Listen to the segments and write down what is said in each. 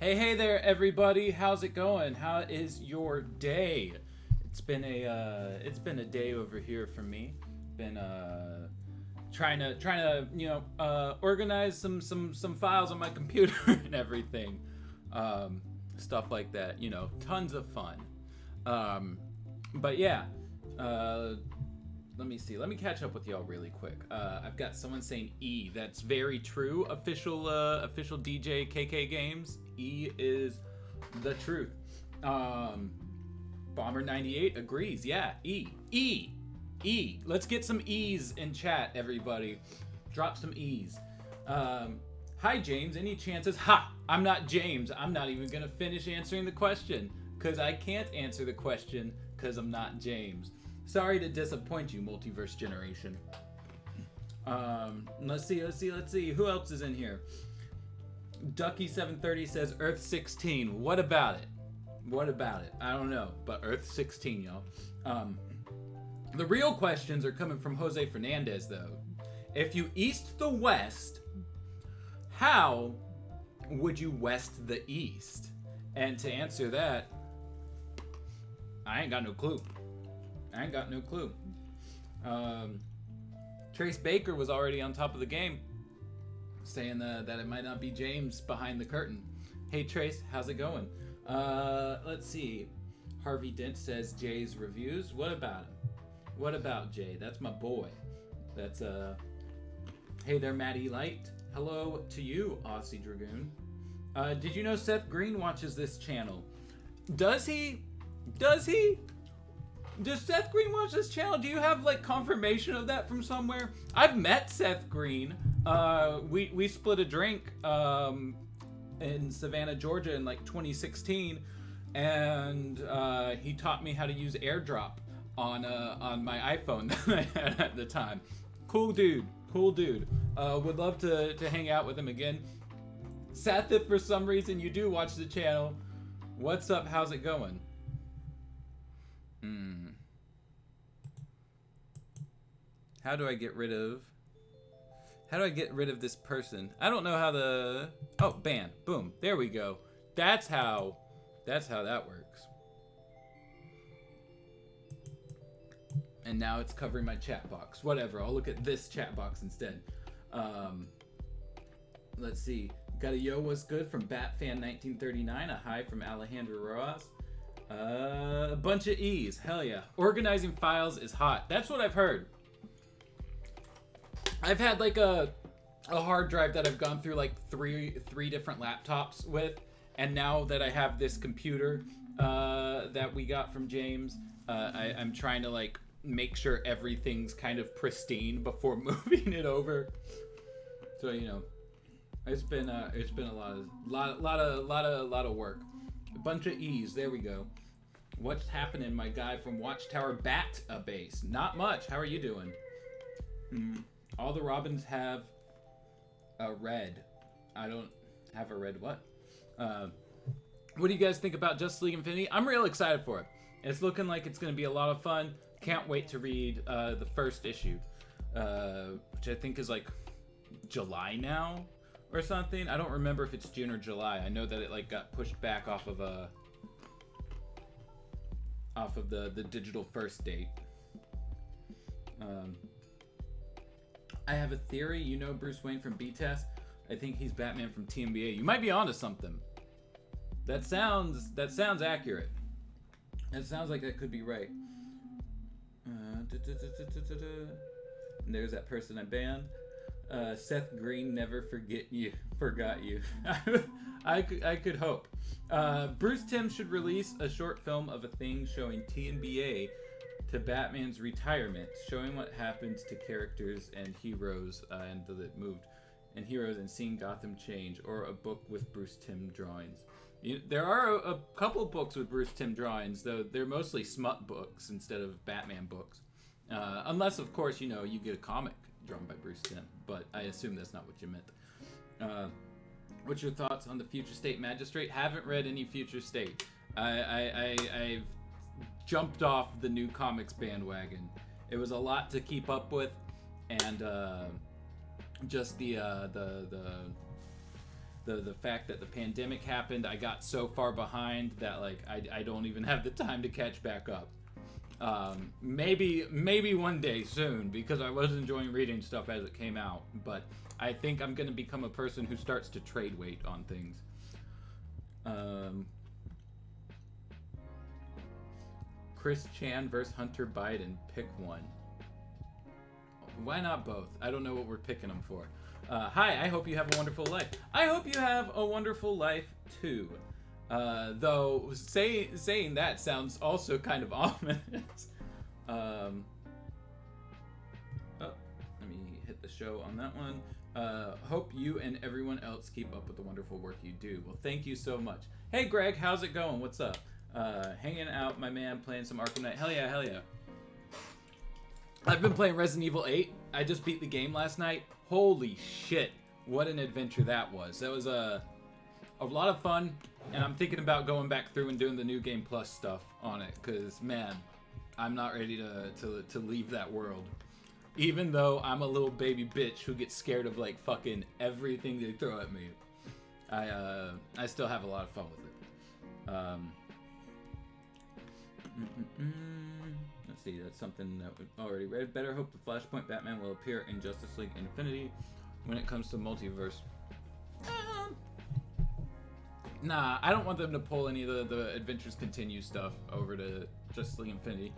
Hey there, everybody. How's it going? How is your day? It's been a day over here for me. Been trying to organize some files on my computer and everything, stuff like that. Tons of fun. But yeah, uh, let me see. Let me catch up with y'all really quick. I've got someone saying E. That's very true. Official DJ KK Games. E is the truth. Bomber 98 agrees. Yeah, E. E. E. Let's get some E's in chat, everybody. Drop some E's. Hi, James. Any chances? Ha! I'm not James. I'm not even going to finish answering the question because I can't answer the question because I'm not James. Sorry to disappoint you, Multiverse Generation. Let's see. Who else is in here? Ducky730 says Earth 16. What about it? I don't know, but Earth 16, y'all. The real questions are coming from Jose Fernandez, though. If you east the west, how would you west the east? And to answer that, I ain't got no clue. Trace Baker was already on top of the game, saying that it might not be James behind the curtain. Hey Trace, how's it going? Let's see. Harvey Dent says Jay's reviews. What about him? What about Jay? That's my boy. That's Hey there, Maddie Light. Hello to you, Aussie Dragoon. Did you know Seth Green watches this channel? Does he? Does Seth Green watch this channel? Do you have confirmation of that from somewhere? I've met Seth Green. We split a drink in Savannah, Georgia in 2016, and he taught me how to use AirDrop on my iPhone that I had at the time. Cool dude. Would love to hang out with him again. Seth, if for some reason you do watch the channel, what's up? How's it going? How do I get rid of this person? I don't know how ban. Boom. There we go. That's how that works. And now it's covering my chat box. Whatever. I'll look at this chat box instead. Let's see. Got a yo, what's good from Batfan1939. A hi from Alejandro Rojas. A bunch of E's. Hell yeah. Organizing files is hot. That's what I've heard. I've had a hard drive that I've gone through three different laptops with, and now that I have this computer that we got from James, I'm trying to make sure everything's kind of pristine before moving it over. So it's been a lot of work. A bunch of E's. There we go. What's happening, my guy from Watchtower Bat Base? Not much. How are you doing? All the Robins have a red. I don't have a red what? What do you guys think about Justice League Infinity? I'm real excited for it. It's looking like it's going to be a lot of fun. Can't wait to read the first issue, which I think is July now or something. I don't remember if it's June or July. I know that it got pushed back off of the digital first date. I have a theory. You know Bruce Wayne from B-Test? I think he's Batman from TMBA. You might be onto something. That sounds accurate. It sounds like that could be right. And there's that person I banned. Seth Green never forgot you. I could hope. Bruce Timm should release a short film of a thing showing TNBA to Batman's retirement, showing what happens to characters and heroes and heroes and seeing Gotham change, or a book with Bruce Timm drawings. There are a couple books with Bruce Timm drawings, though they're mostly smut books instead of Batman books. Unless, of course, you get a comic drawn by Bruce Timm, but I assume that's not what you meant. What's your thoughts on the Future State Magistrate? Haven't read any Future State. I've jumped off the new comics bandwagon. It was a lot to keep up with, and just the the fact that the pandemic happened, I got so far behind that like I don't even have the time to catch back up. Maybe one day soon, because I was enjoying reading stuff as it came out, but I think I'm gonna become a person who starts to trade weight on things. Chris Chan versus Hunter Biden. Pick one. Why not both? I don't know what we're picking them for. Hi, I hope you have a wonderful life. I hope you have a wonderful life too. Though saying that sounds also kind of ominous. Oh, let me hit the show on that one. Hope you and everyone else keep up with the wonderful work you do. Well, thank you so much. Hey, Greg, how's it going? What's up? Hanging out, my man, playing some Arkham Knight. Hell yeah, hell yeah. I've been playing Resident Evil 8. I just beat the game last night. Holy shit, what an adventure that was. That was a lot of fun, and I'm thinking about going back through and doing the New Game Plus stuff on it, because, man, I'm not ready to leave that world. Even though I'm a little baby bitch who gets scared of, like, fucking everything they throw at me. I still have a lot of fun with it. Let's see, that's something that we already read. Better hope the Flashpoint Batman will appear in Justice League Infinity when it comes to multiverse. Nah, I don't want them to pull any of the Adventures Continue stuff over to Justice League Infinity.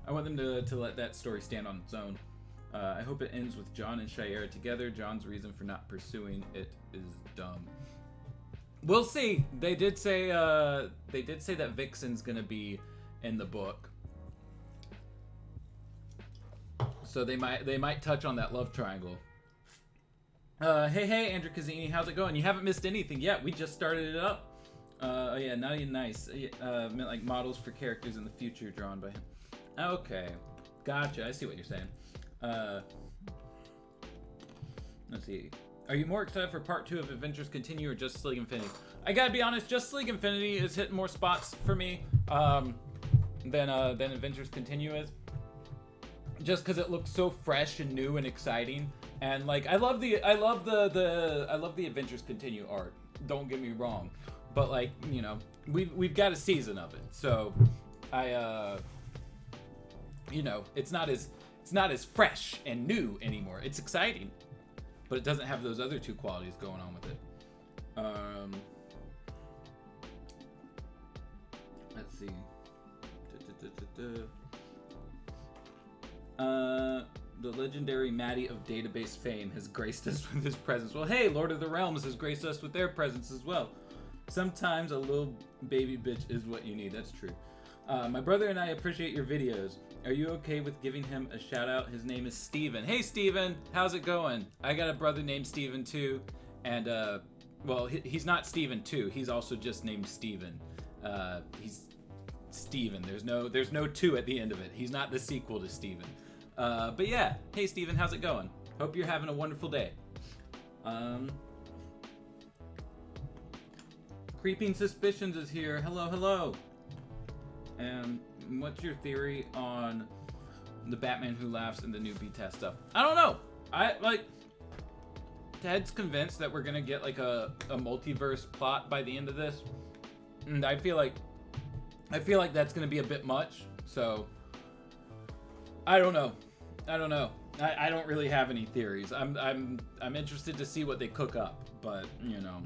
I want them to let that story stand on its own. I hope it ends with John and Shayera together. John's reason for not pursuing it is dumb. We'll see. They did say that Vixen's gonna be in the book, so they might touch on that love triangle. Hey, Andrew Cazzini, how's it going? You haven't missed anything yet. We just started it up. Oh yeah, Naughty and Nice. Meant like models for characters in the future drawn by him. Okay, gotcha. I see what you're saying. Let's see. Are you more excited for part 2 of Adventures Continue or Justice League Infinity? I gotta be honest, Justice League Infinity is hitting more spots for me than Adventures Continue is. Just because it looks so fresh and new and exciting, and like I love the Adventures Continue art. Don't get me wrong, but like, you know, we've got a season of it, so you know, it's not as fresh and new anymore. It's exciting, but it doesn't have those other two qualities going on with it. Let's see. The legendary Maddie of database fame has graced us with his presence. Well, hey, Lord of the Realms has graced us with their presence as well. Sometimes a little baby bitch is what you need. That's true. My brother and I appreciate your videos. Are you okay with giving him a shout out? His name is Steven. Hey, Steven, how's it going? I got a brother named Steven too, and well, he's not Steven too. He's also just named Steven. He's Steven. There's no 2 at the end of it. He's not the sequel to Steven. But yeah, hey Steven, how's it going? Hope you're having a wonderful day. Creeping Suspicions is here. Hello. And what's your theory on the Batman Who Laughs and the new B-Test stuff? I don't know. Ted's convinced that we're gonna get like a multiverse plot by the end of this, and I feel like that's gonna be a bit much. So I don't know. I don't really have any theories. I'm interested to see what they cook up, but you know,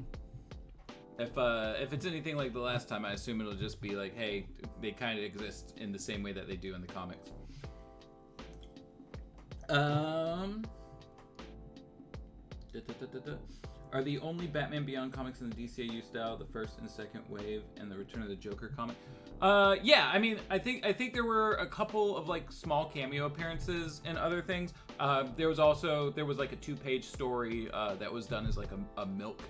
if it's anything like the last time, I assume it'll just be like, hey, they kind of exist in the same way that they do in the comics. Are the only Batman Beyond comics in the DCAU style the first and second wave and the Return of the Joker comic? Yeah, I mean, I think there were a couple of like small cameo appearances and other things. There was like a 2-page story that was done as like a milk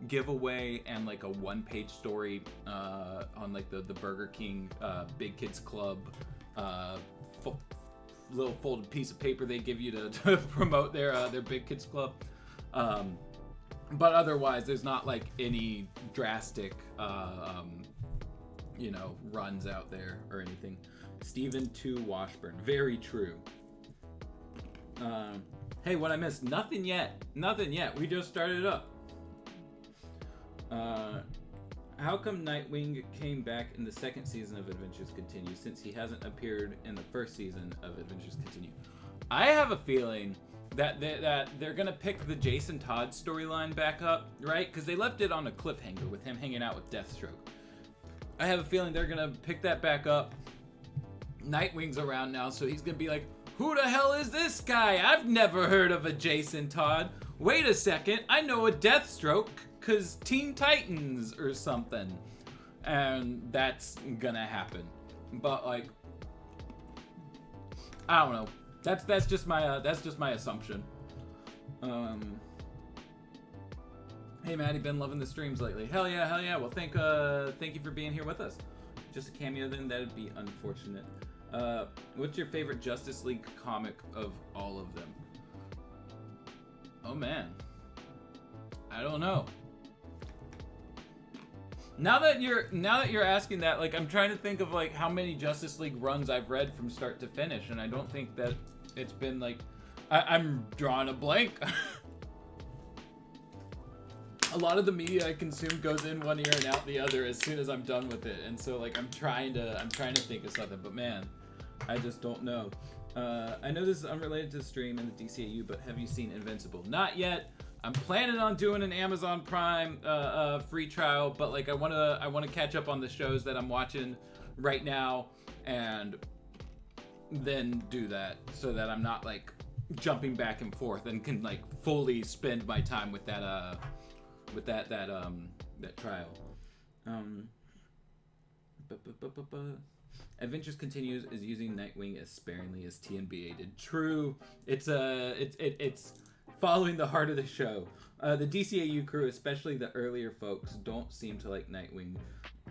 giveaway, and like a 1-page story on like the Burger King Big Kids Club little folded piece of paper they give you to promote their Big Kids Club. But otherwise, there's not like any drastic you know, runs out there or anything. Stephen 2 Washburn, very true. Hey, what I missed? Nothing yet. We just started up. How come Nightwing came back in the second season of Adventures Continue since he hasn't appeared in the first season of Adventures Continue? I have a feeling that they're gonna pick the Jason Todd storyline back up, right? Because they left it on a cliffhanger with him hanging out with Deathstroke. I have a feeling they're gonna pick that back up. Nightwing's around now, so he's gonna be like, who the hell is this guy? I've never heard of a Jason Todd. Wait a second, I know a Deathstroke, cause Teen Titans or something. And that's gonna happen. But like, I don't know. That's just my assumption. Hey Maddie, been loving the streams lately. Hell yeah. Well, thank you for being here with us. Just a cameo then, that'd be unfortunate. What's your favorite Justice League comic of all of them? Oh man, I don't know. Now that you're asking that, like, I'm trying to think of like how many Justice League runs I've read from start to finish, and I don't think that it's been like I'm drawing a blank. A lot of the media I consume goes in one ear and out the other as soon as I'm done with it, and so like I'm trying to think of something, but man, I just don't know. I know this is unrelated to the stream and the DCAU, but have you seen Invincible? Not yet. I'm planning on doing an Amazon Prime free trial, but like I wanna catch up on the shows that I'm watching right now, and then do that so that I'm not like jumping back and forth and can like fully spend my time with that trial. Adventures Continues is using Nightwing as sparingly as TNBA did. True. It's following the heart of the show. The DCAU crew, especially the earlier folks, don't seem to like Nightwing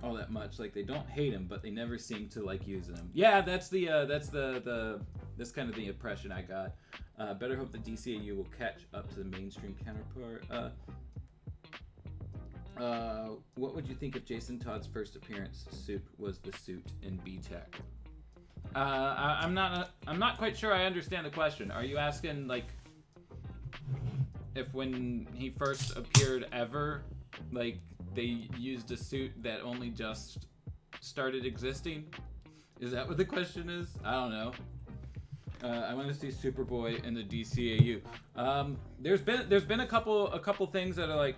all that much. Like, they don't hate him, but they never seem to like using him. Yeah, that's kind of the impression I got. Better hope the DCAU will catch up to the mainstream counterpart. What would you think if Jason Todd's first appearance suit was the suit in B-Tech? I'm not quite sure I understand the question. Are you asking like if when he first appeared ever, like they used a suit that only just started existing? Is that what the question is? I don't know. I want to see Superboy in the DCAU. There's been a couple things that are like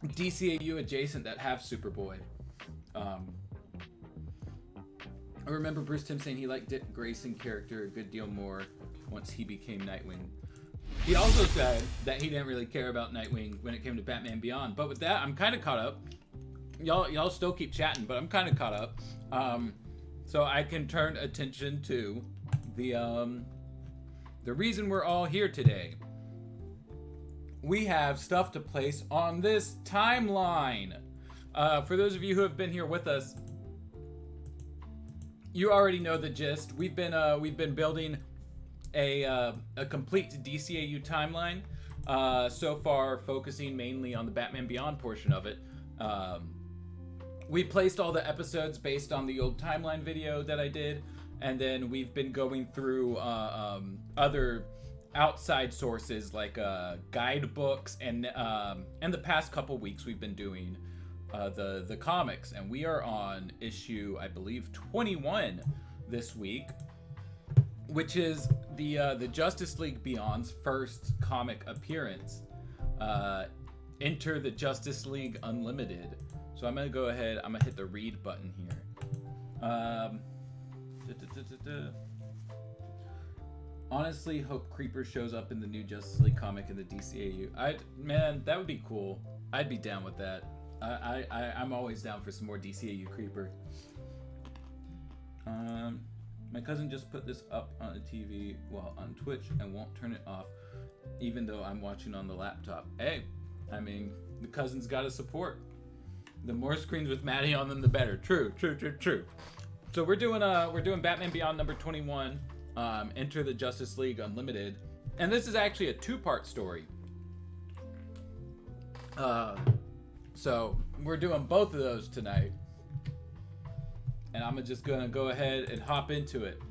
DCAU adjacent that have Superboy. I remember Bruce Timm saying he liked Dick Grayson character a good deal more once he became Nightwing. He also said that he didn't really care about Nightwing when it came to Batman Beyond. But with that, I'm kind of caught up. Y'all still keep chatting, but I'm kind of caught up. So I can turn attention to the reason we're all here today. We have stuff to place on this timeline. For those of you who have been here with us, you already know the gist. We've been building a complete DCAU timeline. So far, focusing mainly on the Batman Beyond portion of it. We placed all the episodes based on the old timeline video that I did, and then we've been going through other outside sources like guidebooks, and the past couple weeks we've been doing the comics, and we are on issue, I believe, 21 this week, which is the Justice League Beyond's first comic appearance. Enter the Justice League Unlimited. So I'm gonna go ahead. I'm gonna hit the read button here. Honestly, hope Creeper shows up in the new Justice League comic in the DCAU. Man, that would be cool. I'd be down with that. I'm always down for some more DCAU Creeper. My cousin just put this up on the TV, well, on Twitch, and won't turn it off, even though I'm watching on the laptop. Hey, I mean, the cousin's got to support. The more screens with Maddie on them, the better. True. So we're doing Batman Beyond number 21. Enter the Justice League Unlimited, and this is actually a two-part story. So we're doing both of those tonight, and I'm just gonna go ahead and hop into it.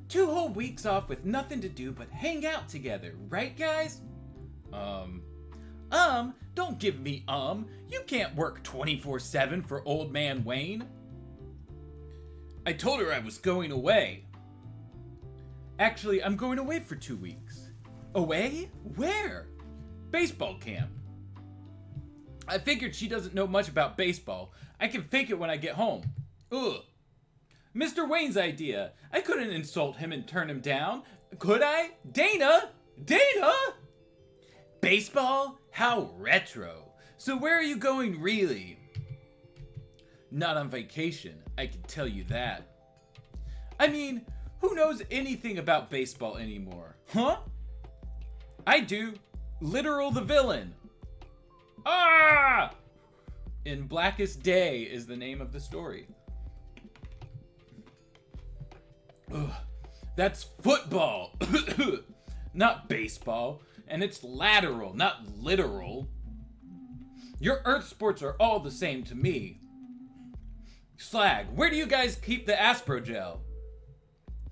2 whole weeks off with nothing to do but hang out together, right guys? Don't give me You can't work 24/7 for old man Wayne. I told her I was going away. Actually, I'm going away for 2 weeks. Away? Where? Baseball camp. I figured she doesn't know much about baseball. I can fake it when I get home. Ugh. Mr. Wayne's idea. I couldn't insult him and turn him down. Could I? Dana! Dana! Baseball? How retro. So where are you going really? Not on vacation, I can tell you that. I mean, who knows anything about baseball anymore? Huh? I do. Literal the villain. Ah! In Blackest Day is the name of the story. Ugh, that's football, not baseball, and it's lateral, not literal. Your earth sports are all the same to me. Slag, where do you guys keep the Asprogel?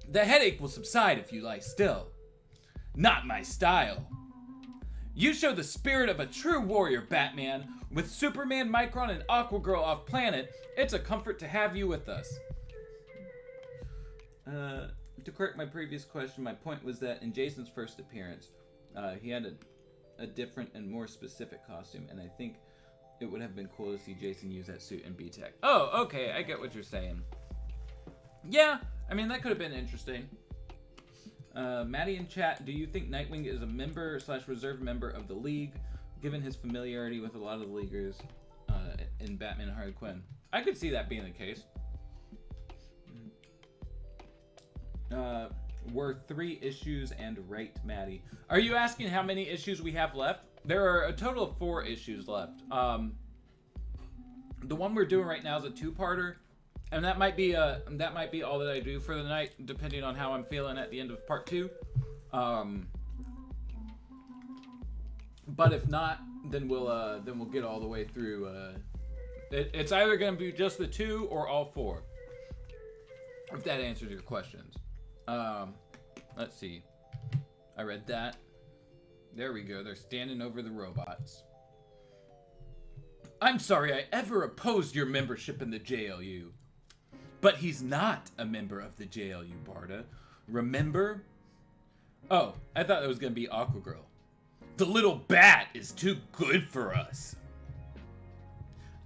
The headache will subside if you lie still. Not my style. You show the spirit of a true warrior, Batman. With Superman, Micron, and Aquagirl off planet, it's a comfort to have you with us. To correct my previous question, my point was that in Jason's first appearance, he had a different and more specific costume, and I think it would have been cool to see Jason use that suit in B-Tech. Oh, okay, I get what you're saying. Yeah, I mean, that could have been interesting. Maddie in chat, do you think Nightwing is a member / reserve member of the League, given his familiarity with a lot of the Leaguers in Batman and Harley Quinn? I could see that being the case. Were 3 issues and rate Maddie. Are you asking how many issues we have left? There are a total of 4 issues left. The one we're doing right now is a 2-parter, and that might be all that I do for the night, depending on how I'm feeling at the end of part 2. But if not, then we'll get all the way through. It's either gonna be just the 2 or all 4. If that answers your questions. Let's see. I read that. There we go. They're standing over the robots. I'm sorry I ever opposed your membership in the JLU. But he's not a member of the JLU, Barda. Remember? Oh, I thought it was going to be Aquagirl. The little bat is too good for us.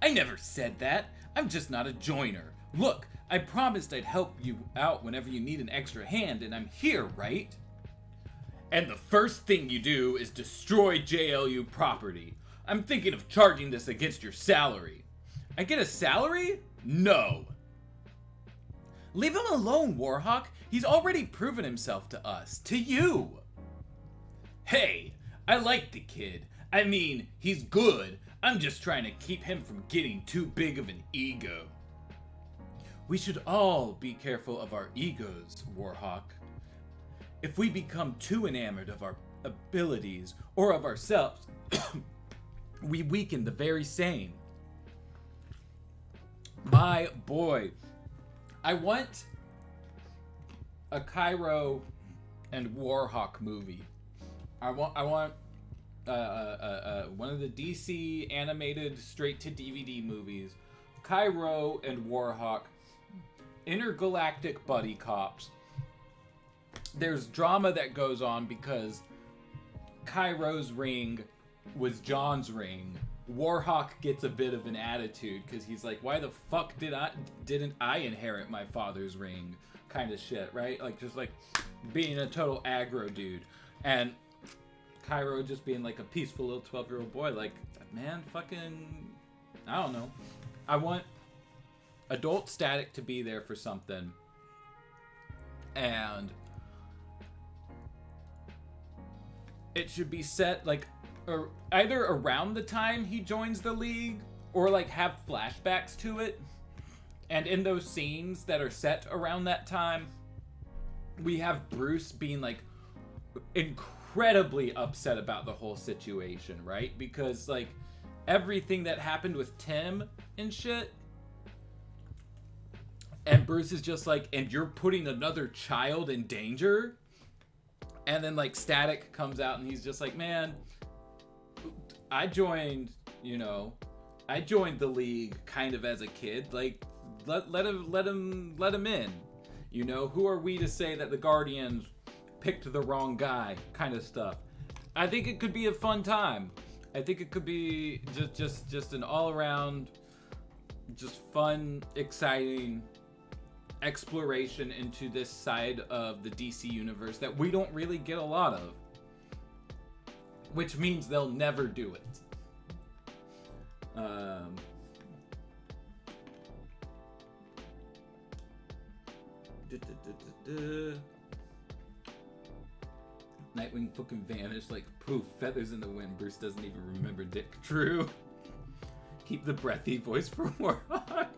I never said that. I'm just not a joiner. Look, I promised I'd help you out whenever you need an extra hand, and I'm here, right? And the first thing you do is destroy JLU property. I'm thinking of charging this against your salary. I get a salary? No. Leave him alone, Warhawk. He's already proven himself to us. To you. Hey, I like the kid. I mean, he's good. I'm just trying to keep him from getting too big of an ego. We should all be careful of our egos, Warhawk. If we become too enamored of our abilities or of ourselves, we weaken the very same. My boy, I want a Cairo and Warhawk movie. I want one of the DC animated straight to DVD movies. Cairo and Warhawk, intergalactic buddy cops. There's drama that goes on because Cairo's ring was John's ring. Warhawk gets a bit of an attitude because he's like, why the fuck didn't I inherit my father's ring? Kind of shit, right? Like, just like being a total aggro dude. And Cairo just being like a peaceful little 12-year-old boy, like, man, fucking, I don't know. I want adult Static to be there for something. And it should be set like either around the time he joins the League or like have flashbacks to it. And in those scenes that are set around that time, we have Bruce being like incredibly upset about the whole situation, right? Because like everything that happened with Tim and shit, and Bruce is just like, and you're putting another child in danger? And then like Static comes out and he's just like, man, I joined, I joined the league kind of as a kid. Like, let him in. Who are we to say that the Guardians picked the wrong guy? Kind of stuff. I think it could be a fun time. I think it could be just an all around, just fun, exciting exploration into this side of the DC universe that we don't really get a lot of. Which means they'll never do it. Nightwing fucking vanished like poof, feathers in the wind. Bruce doesn't even remember Dick. True. Keep the breathy voice for Warhawk.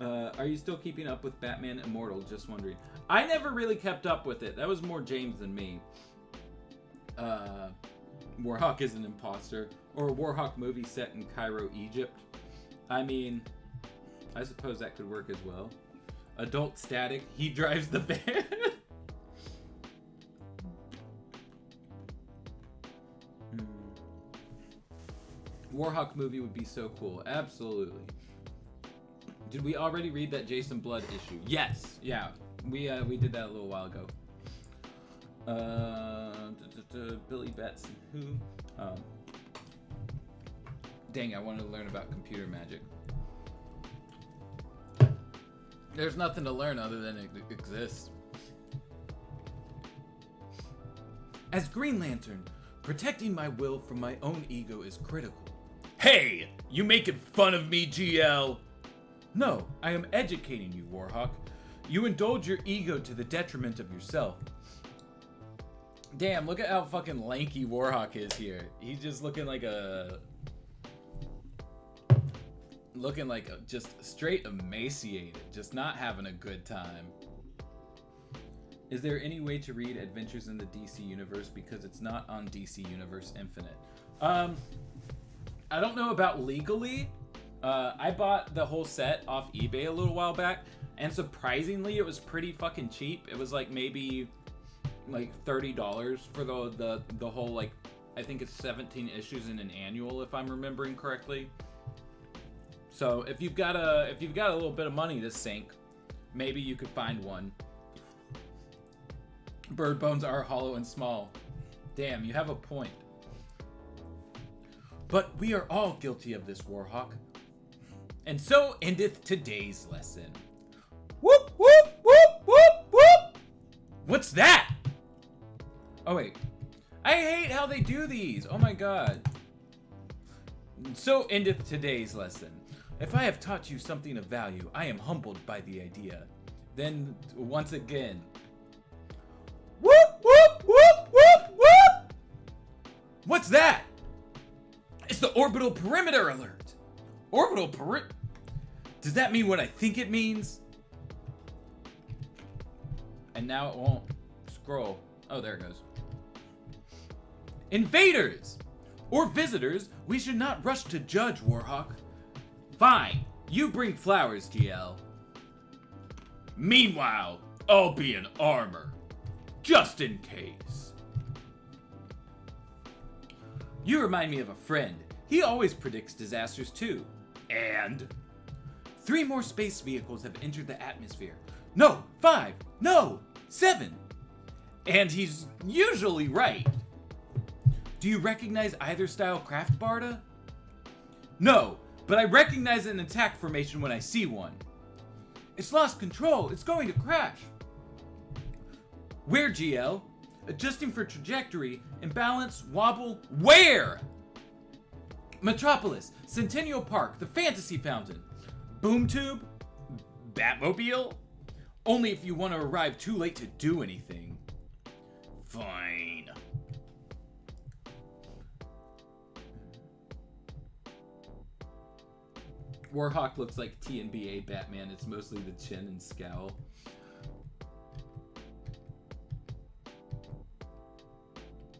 Are you still keeping up with Batman Immortal? Just wondering. I never really kept up with it. That was more James than me. Warhawk is an imposter. Or a Warhawk movie set in Cairo, Egypt. I mean, I suppose that could work as well. Adult Static. He drives the van. Warhawk movie would be so cool. Absolutely. Did we already read that Jason Blood issue? Yes. Yeah. We did that a little while ago. Billy Betts. Who? Dang, I wanted to learn about computer magic. There's nothing to learn other than it exists. As Green Lantern, protecting my will from my own ego is critical. Hey! You making fun of me, GL? No, I am educating you, Warhawk. You indulge your ego to the detriment of yourself. Damn, look at how fucking lanky Warhawk is here. He's just looking like a just straight emaciated, just not having a good time. Is there any way to read Adventures in the DC Universe because it's not on DC Universe Infinite? I don't know about legally. I bought the whole set off eBay a little while back, and surprisingly, it was pretty fucking cheap. It was like maybe like $30 for the whole, like, I think it's 17 issues in an annual, if I'm remembering correctly. So if you've got a little bit of money to sink, maybe you could find one. Bird bones are hollow and small. Damn, you have a point. But we are all guilty of this, Warhawk. And so endeth today's lesson. Whoop, whoop, whoop, whoop, whoop! What's that? Oh, wait. I hate how they do these. Oh, my God. So endeth today's lesson. If I have taught you something of value, I am humbled by the idea. Then, once again. Whoop, whoop, whoop, whoop, whoop! What's that? It's the orbital perimeter alert. Orbital perimeter? Does that mean what I think it means? And now it won't scroll. Oh, there it goes. Invaders! Or visitors, we should not rush to judge, Warhawk. Fine, you bring flowers, GL. Meanwhile, I'll be in armor. Just in case. You remind me of a friend. He always predicts disasters too. And 3 more space vehicles have entered the atmosphere. No, 5. No, 7. And he's usually right. Do you recognize either style craft, Barda? No, but I recognize an attack formation when I see one. It's lost control. It's going to crash. Where, GL? Adjusting for trajectory, imbalance, wobble. Where? Metropolis, Centennial Park, the Fantasy Fountain. Boom Tube? Batmobile? Only if you want to arrive too late to do anything. Fine. Warhawk looks like TNBA Batman. It's mostly the chin and scowl.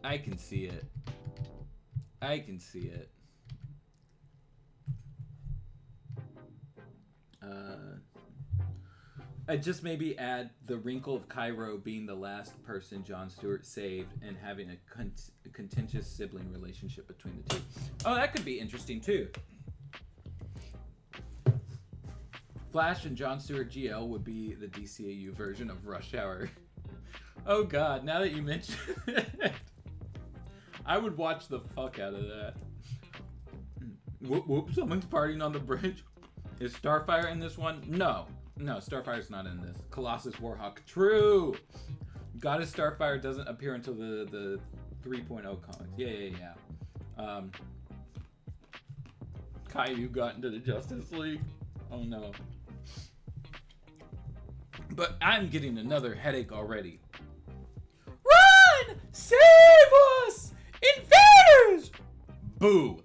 I can see it. I can see it. I'd just maybe add the wrinkle of Cairo being the last person John Stewart saved and having a contentious sibling relationship between the two. Oh, that could be interesting too. Flash and Jon Stewart GL would be the DCAU version of Rush Hour. Oh god, now that you mention it, I would watch the fuck out of that. Whoop whoop, someone's partying on the bridge. Is Starfire in this one? No, Starfire's not in this. Colossus Warhawk, true. Goddess Starfire doesn't appear until the 3.0 comics. Yeah. Caillou got into the Justice League. Oh no. But I'm getting another headache already. Run! Save us! Invaders! Boo.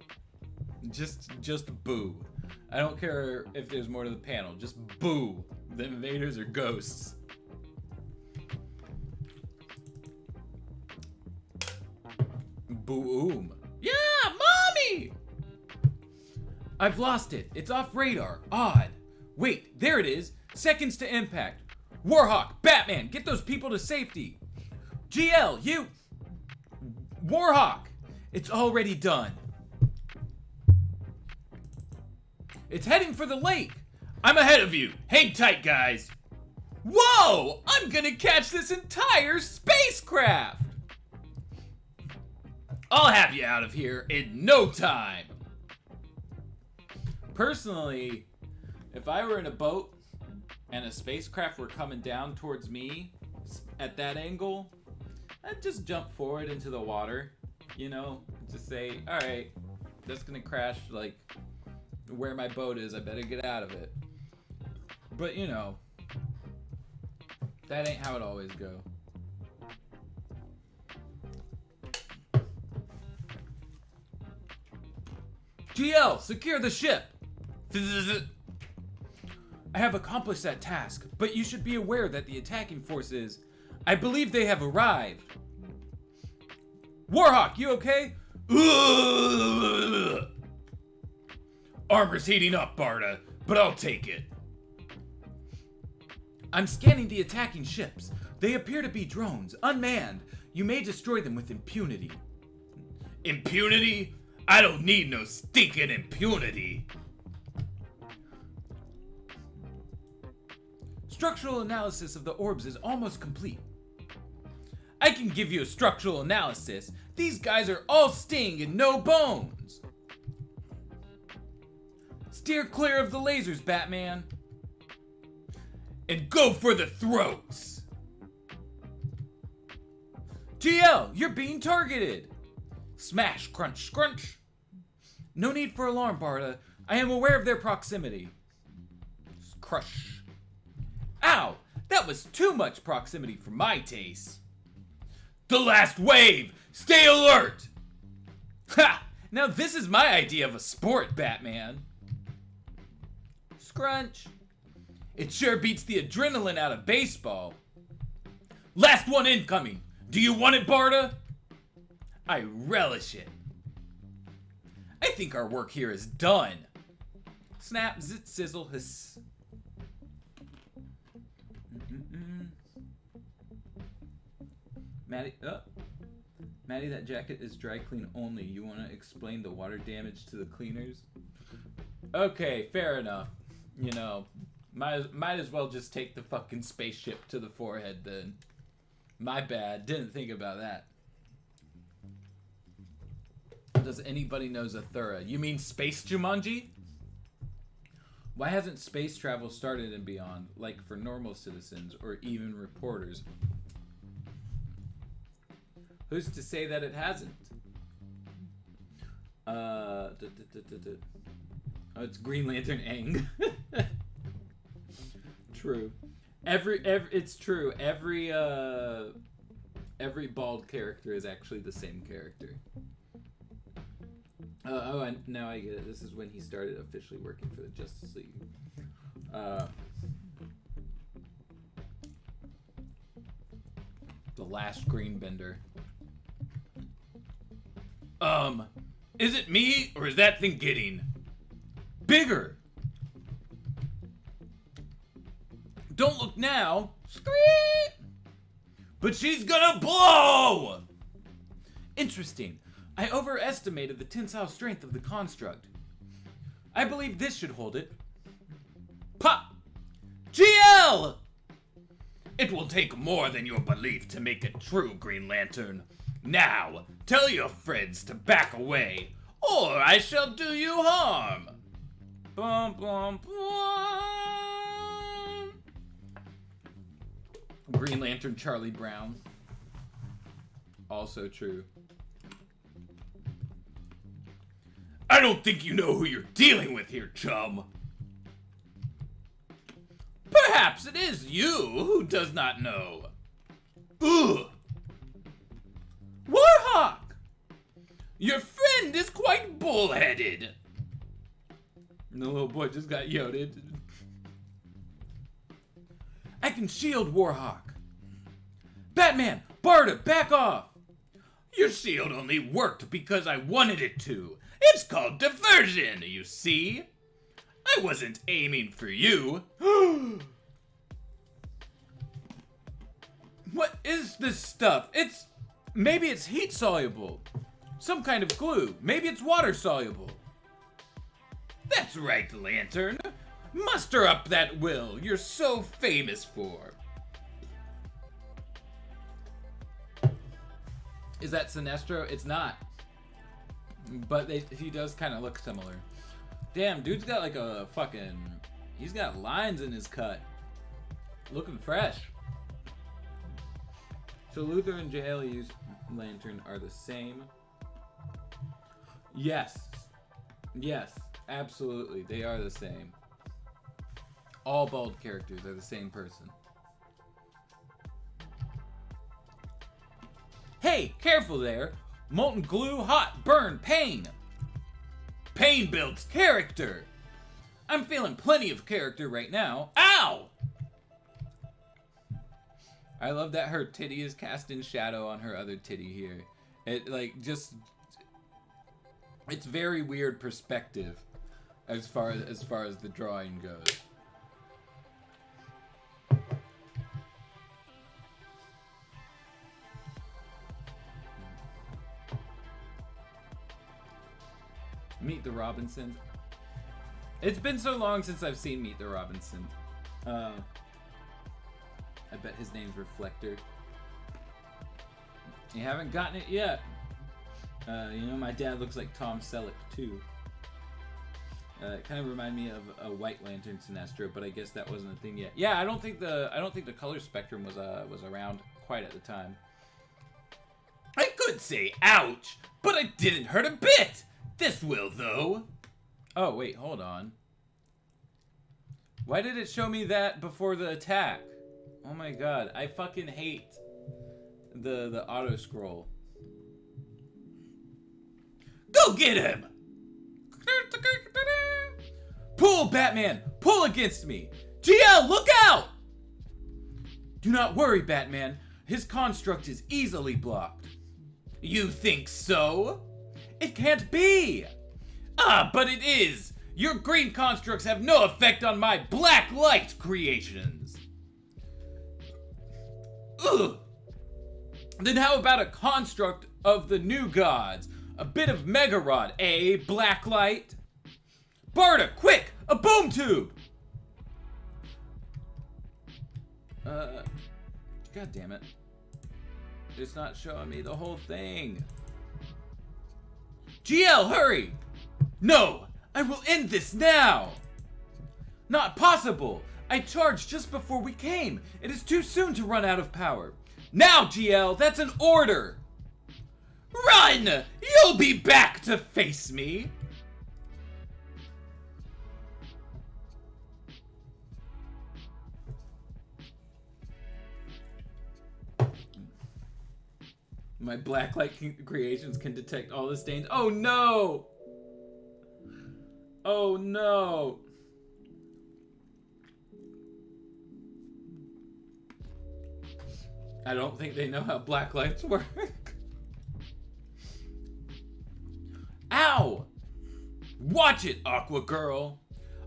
Just boo. I don't care if there's more to the panel. Just boo. The invaders are ghosts. Boom. Yeah, mommy! I've lost it. It's off radar. Odd. Wait, there it is. Seconds to impact. Warhawk, Batman, get those people to safety. GL, you... Warhawk, it's already done. It's heading for the lake. I'm ahead of you. Hang tight, guys. Whoa, I'm gonna catch this entire spacecraft. I'll have you out of here in no time. Personally, if I were in a boat and a spacecraft were coming down towards me at that angle, I'd just jump forward into the water, you know, just say, all right, that's gonna crash like where my boat is. I better get out of it. But you know, that ain't how it always go. GL, secure the ship. I have accomplished that task, but you should be aware that the attacking forces, I believe they have arrived. Warhawk, you okay? Armor's heating up, Barda, but I'll take it. I'm scanning the attacking ships. They appear to be drones, unmanned. You may destroy them with impunity. Impunity? I don't need no stinking impunity. Structural analysis of the orbs is almost complete. I can give you a structural analysis. These guys are all sting and no bones. Steer clear of the lasers, Batman. And go for the throats. GL, you're being targeted. Smash, crunch, scrunch. No need for alarm, Barda. I am aware of their proximity. Crush. Ow! That was too much proximity for my taste. The last wave! Stay alert! Ha! Now this is my idea of a sport, Batman. Scrunch. It sure beats the adrenaline out of baseball. Last one incoming. Do you want it, Barda? I relish it. I think our work here is done. Snap, zit, sizzle, hiss. Maddie, that jacket is dry clean only. You want to explain the water damage to the cleaners? Okay, fair enough. You know, might as well just take the fucking spaceship to the forehead then. My bad. Didn't think about that. Does anybody know Zathura? You mean Space Jumanji? Why hasn't space travel started and beyond, like for normal citizens or even reporters? Who's to say that it hasn't? Oh, it's Green Lantern Aang. True. It's true. Every bald character is actually the same character. Now I get it. This is when he started officially working for the Justice League. The last Greenbender. Is it me or is that thing getting bigger? Don't look now. Scream! But she's gonna blow! Interesting. I overestimated the tensile strength of the construct. I believe this should hold it. Pop! GL! It will take more than your belief to make a true Green Lantern. Now, tell your friends to back away, or I shall do you harm. Bum, bum, bum. Green Lantern Charlie Brown. Also true. I don't think you know who you're dealing with here, chum. Perhaps it is you who does not know. Ugh. Warhawk! Your friend is quite bullheaded. And the little boy just got yoded. I can shield Warhawk. Batman, Barda, back off. Your shield only worked because I wanted it to. It's called diversion, you see? I wasn't aiming for you. What is this stuff? Maybe it's heat soluble. Some kind of glue. Maybe it's water soluble. That's right, Lantern. Muster up that will you're so famous for. Is that Sinestro? It's not. But he does kind of look similar. Damn, dude's got like a fucking... He's got lines in his cut. Looking fresh. So Luthor and JLE's Lantern are the same. Yes. Yes, absolutely. They are the same. All bald characters are the same person. Hey, careful there. Molten glue, hot, burn, pain. Pain builds character. I'm feeling plenty of character right now. Ow! I love that her titty is cast in shadow on her other titty here. It it's very weird perspective as far as the drawing goes. Meet the Robinsons. It's been so long since I've seen Meet the Robinsons. I bet his name's Reflector. You haven't gotten it yet. You know, my dad looks like Tom Selleck too. It kind of reminded me of a White Lantern Sinestro, but I guess that wasn't a thing yet. Yeah, I don't think the color spectrum was around quite at the time. I could say ouch, but it didn't hurt a bit. This will though. Oh wait, hold on. Why did it show me that before the attack? Oh my god, I fucking hate the auto scroll. Go get him! Pull, Batman! Pull against me! GL, look out! Do not worry, Batman. His construct is easily blocked. You think so? It can't be! Ah, but it is! Your green constructs have no effect on my black light creations! Ugh! Then how about a construct of the new gods? A bit of Mega Rod, eh, Blacklight? Barda, quick! A boom tube! God damn it. It's not showing me the whole thing. GL, hurry! No! I will end this now! Not possible! I charged just before we came. It is too soon to run out of power. Now, GL, that's an order! Run! You'll be back to face me! My blacklight creations can detect all the stains. Oh no! Oh no! I don't think they know how blacklights work. Ow! Watch it, Aqua Girl!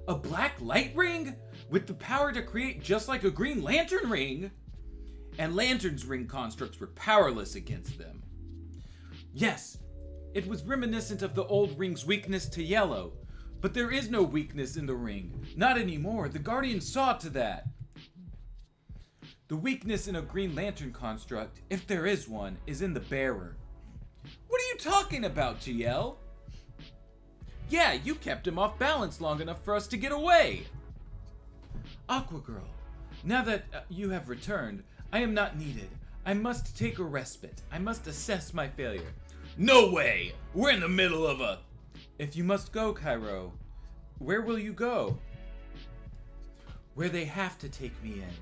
A black light ring? With the power to create just like a Green Lantern ring? And Lantern's ring constructs were powerless against them. Yes, it was reminiscent of the old ring's weakness to yellow. But there is no weakness in the ring. Not anymore. The Guardian saw to that. The weakness in a Green Lantern construct, if there is one, is in the bearer. What are you talking about, GL? Yeah, you kept him off balance long enough for us to get away. Aqua Girl, now that you have returned, I am not needed. I must take a respite. I must assess my failure. No way! We're in the middle of a... If you must go, Cairo, where will you go? Where they have to take me in.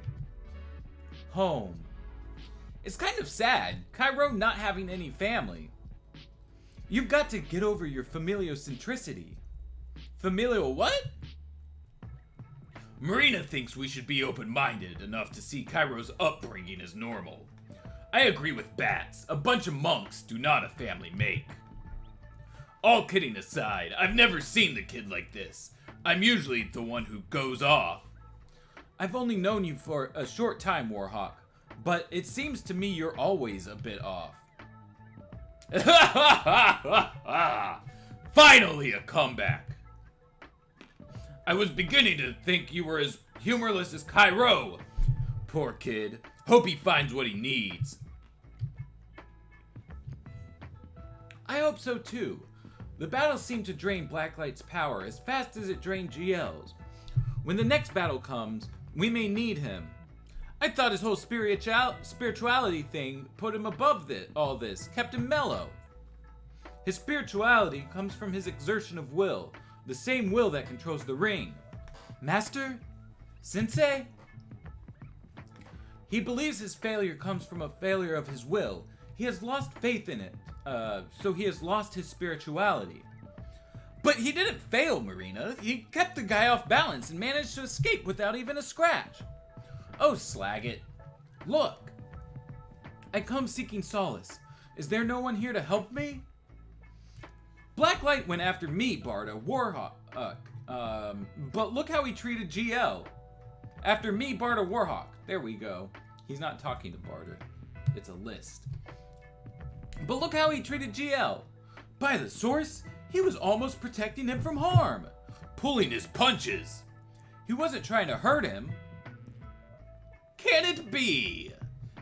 Home. It's kind of sad, Cairo not having any family. You've got to get over your familiocentricity. Familial what? Marina thinks we should be open-minded enough to see Cairo's upbringing as normal. I agree with Bats. A bunch of monks do not a family make. All kidding aside, I've never seen the kid like this. I'm usually the one who goes off. I've only known you for a short time, Warhawk, but it seems to me you're always a bit off. Finally a comeback. I was beginning to think you were as humorless as Cairo. Poor kid. Hope he finds what he needs. I hope so too. The battle seemed to drain Blacklight's power as fast as it drained GL's. When the next battle comes, we may need him. I thought his whole spirituality thing put him above all this, kept him mellow. His spirituality comes from his exertion of will, the same will that controls the ring. Master? Sensei? He believes his failure comes from a failure of his will. He has lost faith in it, so he has lost his spirituality. But he didn't fail, Marina. He kept the guy off balance and managed to escape without even a scratch. Oh, slag it. Look. I come seeking solace. Is there no one here to help me? Blacklight went after me, Barda, Warhawk. But look how he treated GL. After me, Barda, Warhawk. There we go. He's not talking to Barda. It's a list. But look how he treated GL. By the source, he was almost protecting him from harm. Pulling his punches. He wasn't trying to hurt him. Can it be?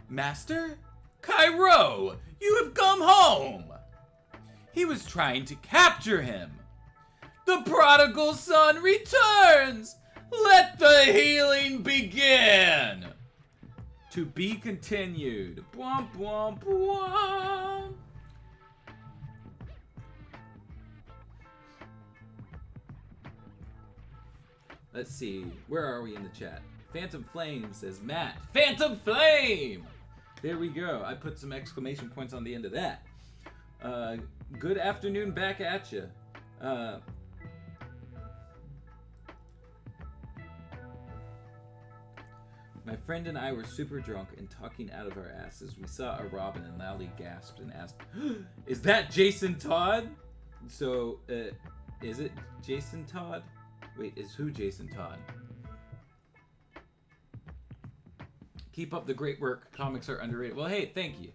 Master? Cairo, you have come home. He was trying to capture him. The prodigal son returns. Let the healing begin. To be continued. Bwomp, bwomp, bwomp. Let's see. Where are we in the chat? Phantom Flame says, Matt. Phantom Flame! There we go. I put some exclamation points on the end of that. Good afternoon back at you. My friend and I were super drunk and talking out of our asses. We saw a Robin and loudly gasped and asked, is that Jason Todd? So, is it Jason Todd? Wait, is who Jason Todd? Keep up the great work. Comics are underrated. Well, hey, thank you.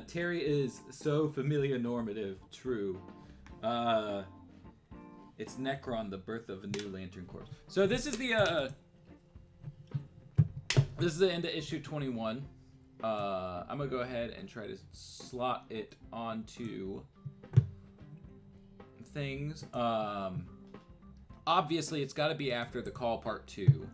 Terry is so familiar normative. True. It's Necron, the birth of a new Lantern Corps. So this is the end of issue 21. I'm gonna go ahead and try to slot it onto things. Obviously, it's got to be after the call part 2.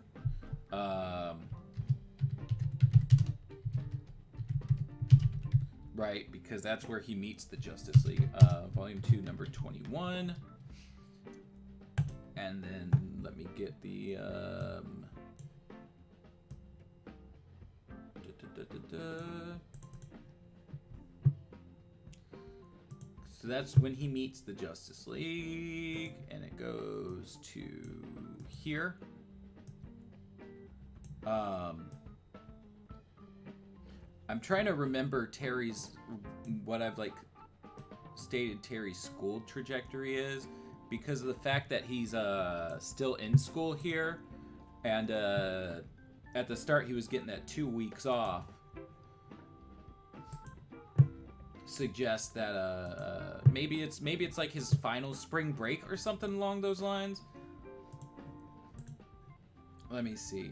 Right, because that's where he meets the Justice League. Volume 2, number 21. And then let me get the... So that's when he meets the Justice League, and it goes to here. I'm trying to remember Terry's, what I've like stated Terry's school trajectory is, because of the fact that he's still in school here, and at the start he was getting that 2 weeks off. suggest that maybe it's like his final spring break or something along those lines. Let me see.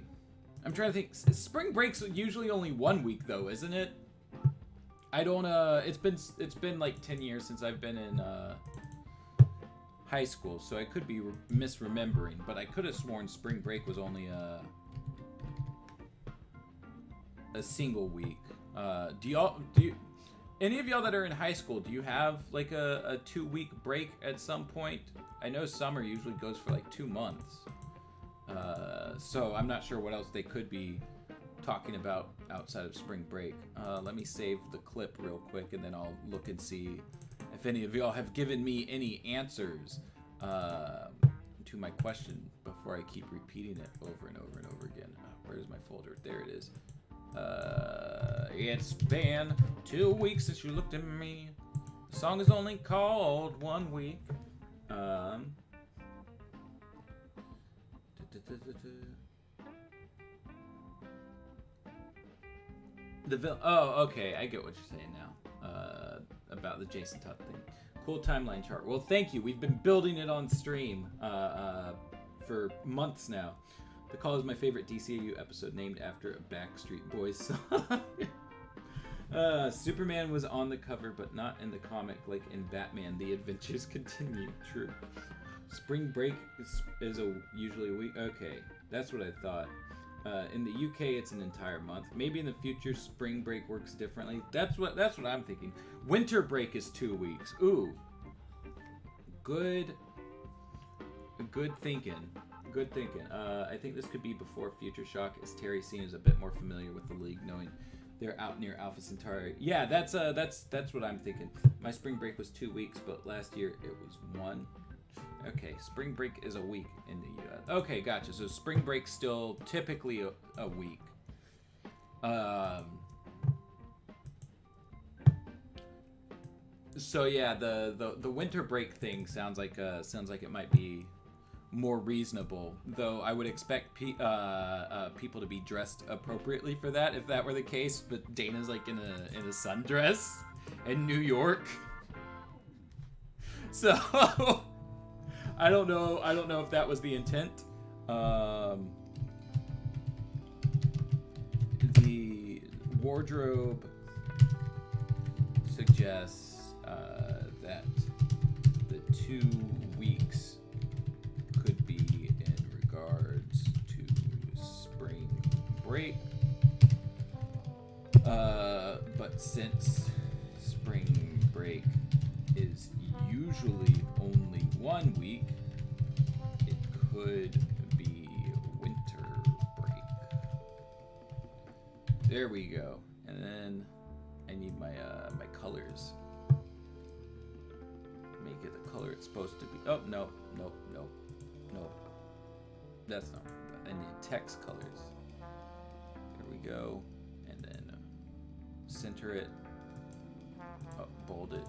I'm trying to think. Spring break's usually only 1 week though, isn't it? I don't it's been like 10 years since I've been in high school, so I could be misremembering, but I could have sworn spring break was only a single week. Do you any of y'all that are in high school, do you have like a 2-week break at some point? I know summer usually goes for like 2 months. So I'm not sure what else they could be talking about outside of spring break. Let me save the clip real quick, and then I'll look and see if any of y'all have given me any answers to my question before I keep repeating it over and over and over again. Where's my folder? There it is. It's been 2 weeks since you looked at me. The song is only called 1 week. Oh, okay, I get what you're saying now. About the Jason Todd thing. Cool timeline chart. Well, thank you. We've been building it on stream for months now. The Call is my favorite DCAU episode, named after a Backstreet Boys song. Superman was on the cover, but not in the comic like in Batman. The adventures continue. True. Spring break is usually a week. Okay, that's what I thought. In the UK, it's an entire month. Maybe in the future, spring break works differently. That's what I'm thinking. Winter break is 2 weeks. Ooh, good thinking. Good thinking. I think this could be before Future Shock, as Terry seems a bit more familiar with the league, knowing they're out near Alpha Centauri. Yeah, that's what I'm thinking. My spring break was 2 weeks, but last year it was 1. Okay, spring break is a week in the U.S. Okay, gotcha. So spring break's still typically a week. So yeah, the winter break thing sounds like it might be more reasonable, though I would expect people to be dressed appropriately for that if that were the case. But Dana's like in a sundress in New York, so I don't know if that was the intent. The wardrobe suggests that the 2 weeks could be in regards to spring break. But since spring break is usually only 1 week, it could be winter break. There we go. And then I need my my colors. Make it the color it's supposed to be. Oh, no. That's not. I need text colors. Here we go. And then center it. Oh, bold it.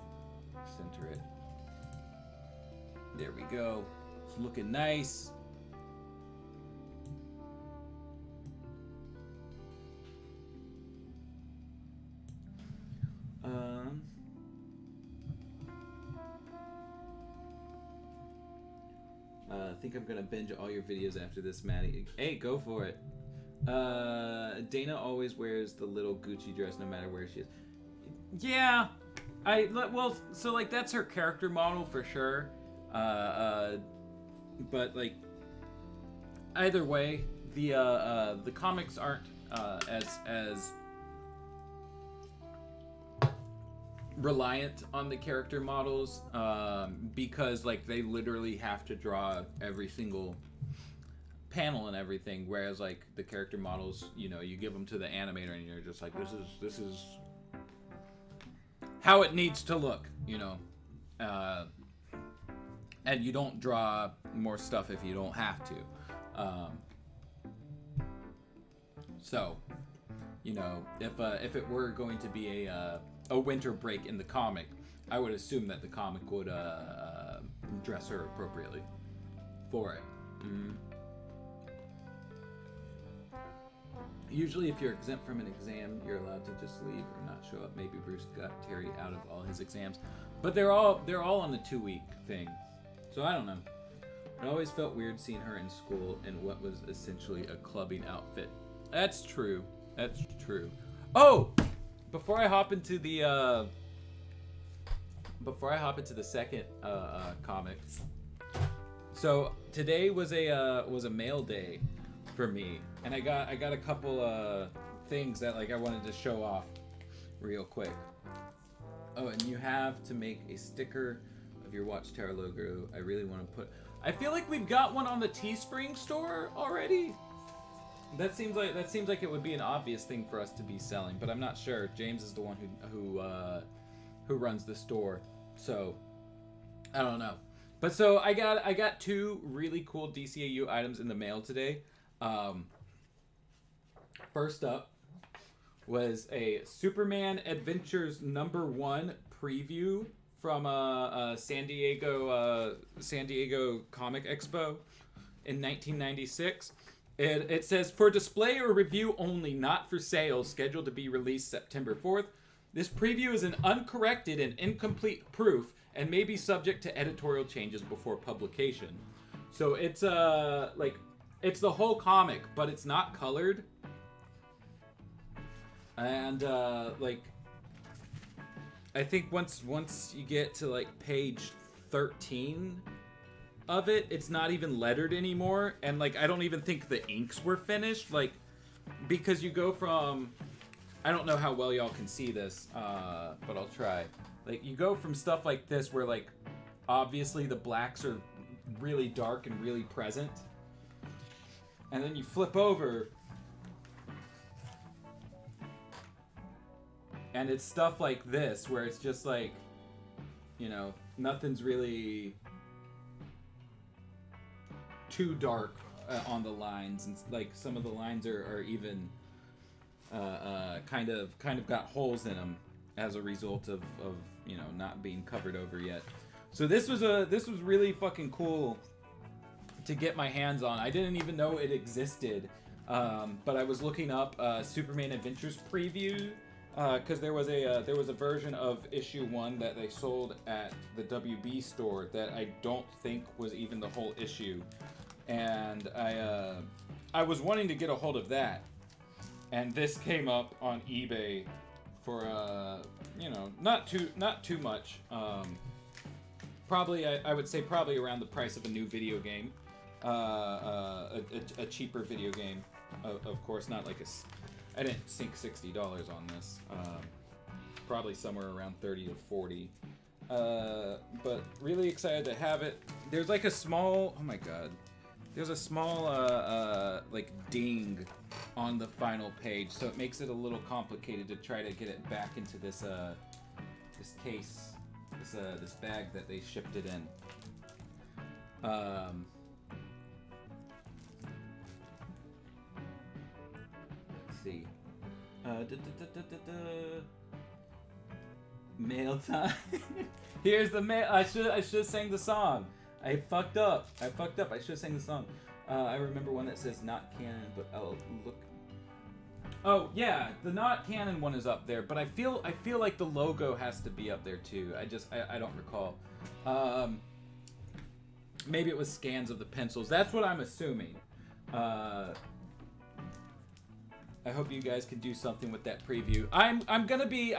Center it. There we go. It's looking nice. I think I'm gonna binge all your videos after this, Maddie. Hey, go for it. Dana always wears the little Gucci dress no matter where she is. Yeah, so like that's her character model for sure. But like either way, the comics aren't as reliant on the character models, because like they literally have to draw every single panel and everything, whereas like the character models, you know, you give them to the animator and you're just like, this is how it needs to look, you know. And you don't draw more stuff if you don't have to. So, you know, if it were going to be a winter break in the comic, I would assume that the comic would dress her appropriately for it. Usually, if you're exempt from an exam, you're allowed to just leave or not show up. Maybe Bruce got Terry out of all his exams, but they're all on the 2-week thing. So I don't know. It always felt weird seeing her in school in what was essentially a clubbing outfit. That's true. That's true. Oh, before I hop into the second comic. So today was a mail day for me, and I got a couple things that like I wanted to show off real quick. Oh, and you have to make a sticker of your Watchtower logo. I really want to put. I feel like we've got one on the Teespring store already. That seems like it would be an obvious thing for us to be selling, but I'm not sure. James is the one who runs the store, so I don't know. But so I got 2 really cool DCAU items in the mail today. First up was a Superman Adventures #1 preview from San Diego Comic Expo in 1996. It says, for display or review only, not for sale, scheduled to be released September 4th. This preview is an uncorrected and incomplete proof and may be subject to editorial changes before publication. So it's it's the whole comic, but it's not colored. And I think once you get to like page 13 of it, it's not even lettered anymore, and like I don't even think the inks were finished, like because you go from, I don't know how well y'all can see this, but I'll try. Like you go from stuff like this where like obviously the blacks are really dark and really present, and then you flip over and it's stuff like this where it's just like, you know, nothing's really too dark on the lines, and like some of the lines are even kind of got holes in them as a result of you know not being covered over yet. So this was really fucking cool to get my hands on. I didn't even know it existed, but I was looking up Superman Adventures preview because there was a version of issue 1 that they sold at the WB store that I don't think was even the whole issue. And I was wanting to get a hold of that, and this came up on eBay for you know not too much. Probably I would say probably around the price of a new video game, a cheaper video game. Of course, not like I didn't sink $60 on this. Probably somewhere around 30 to 40. But really excited to have it. There's like a small. Oh my god. There's a small like ding on the final page, so it makes it a little complicated to try to get it back into this this case, this bag that they shipped it in. Let's see. Mail time. Here's the mail. I should sang the song. I fucked up. I should have sang the song. I remember one that says not canon, but I'll look. Oh yeah, the not canon one is up there, but I feel like the logo has to be up there too. I don't recall. Maybe it was scans of the pencils. That's what I'm assuming. I hope you guys can do something with that preview. I'm gonna be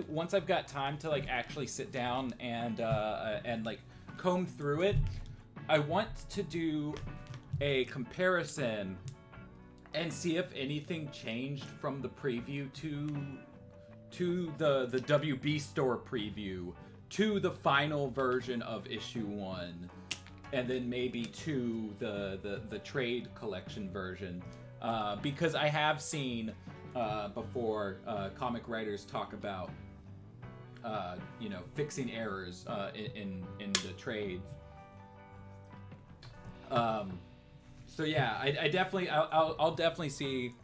once I've got time to like actually sit down and like comb through it. I want to do a comparison and see if anything changed from the preview to the WB store preview to the final version of issue 1, and then maybe to the trade collection version, because I have seen before comic writers talk about you know, fixing errors in the trades. So yeah, I'll definitely see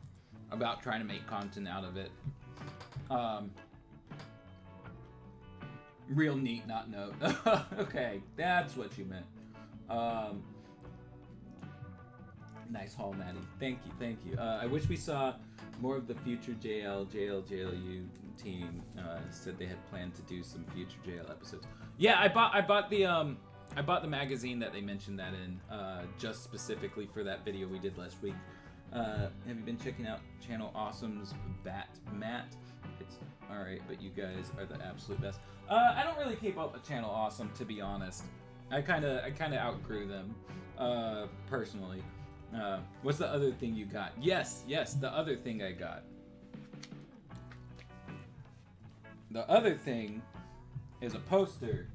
about trying to make content out of it. Real neat, not note. Okay, that's what you meant. Nice haul, Maddie. Thank you, thank you. I wish we saw more of the future JLU team. Said they had planned to do some future JL episodes. Yeah, I bought the magazine that they mentioned that in, just specifically for that video we did last week. Have you been checking out Channel Awesome's Bat Matt? It's alright, but you guys are the absolute best. I don't really keep up with Channel Awesome, to be honest. I kinda outgrew them, personally. What's the other thing you got? Yes, the other thing I got. The other thing is a poster.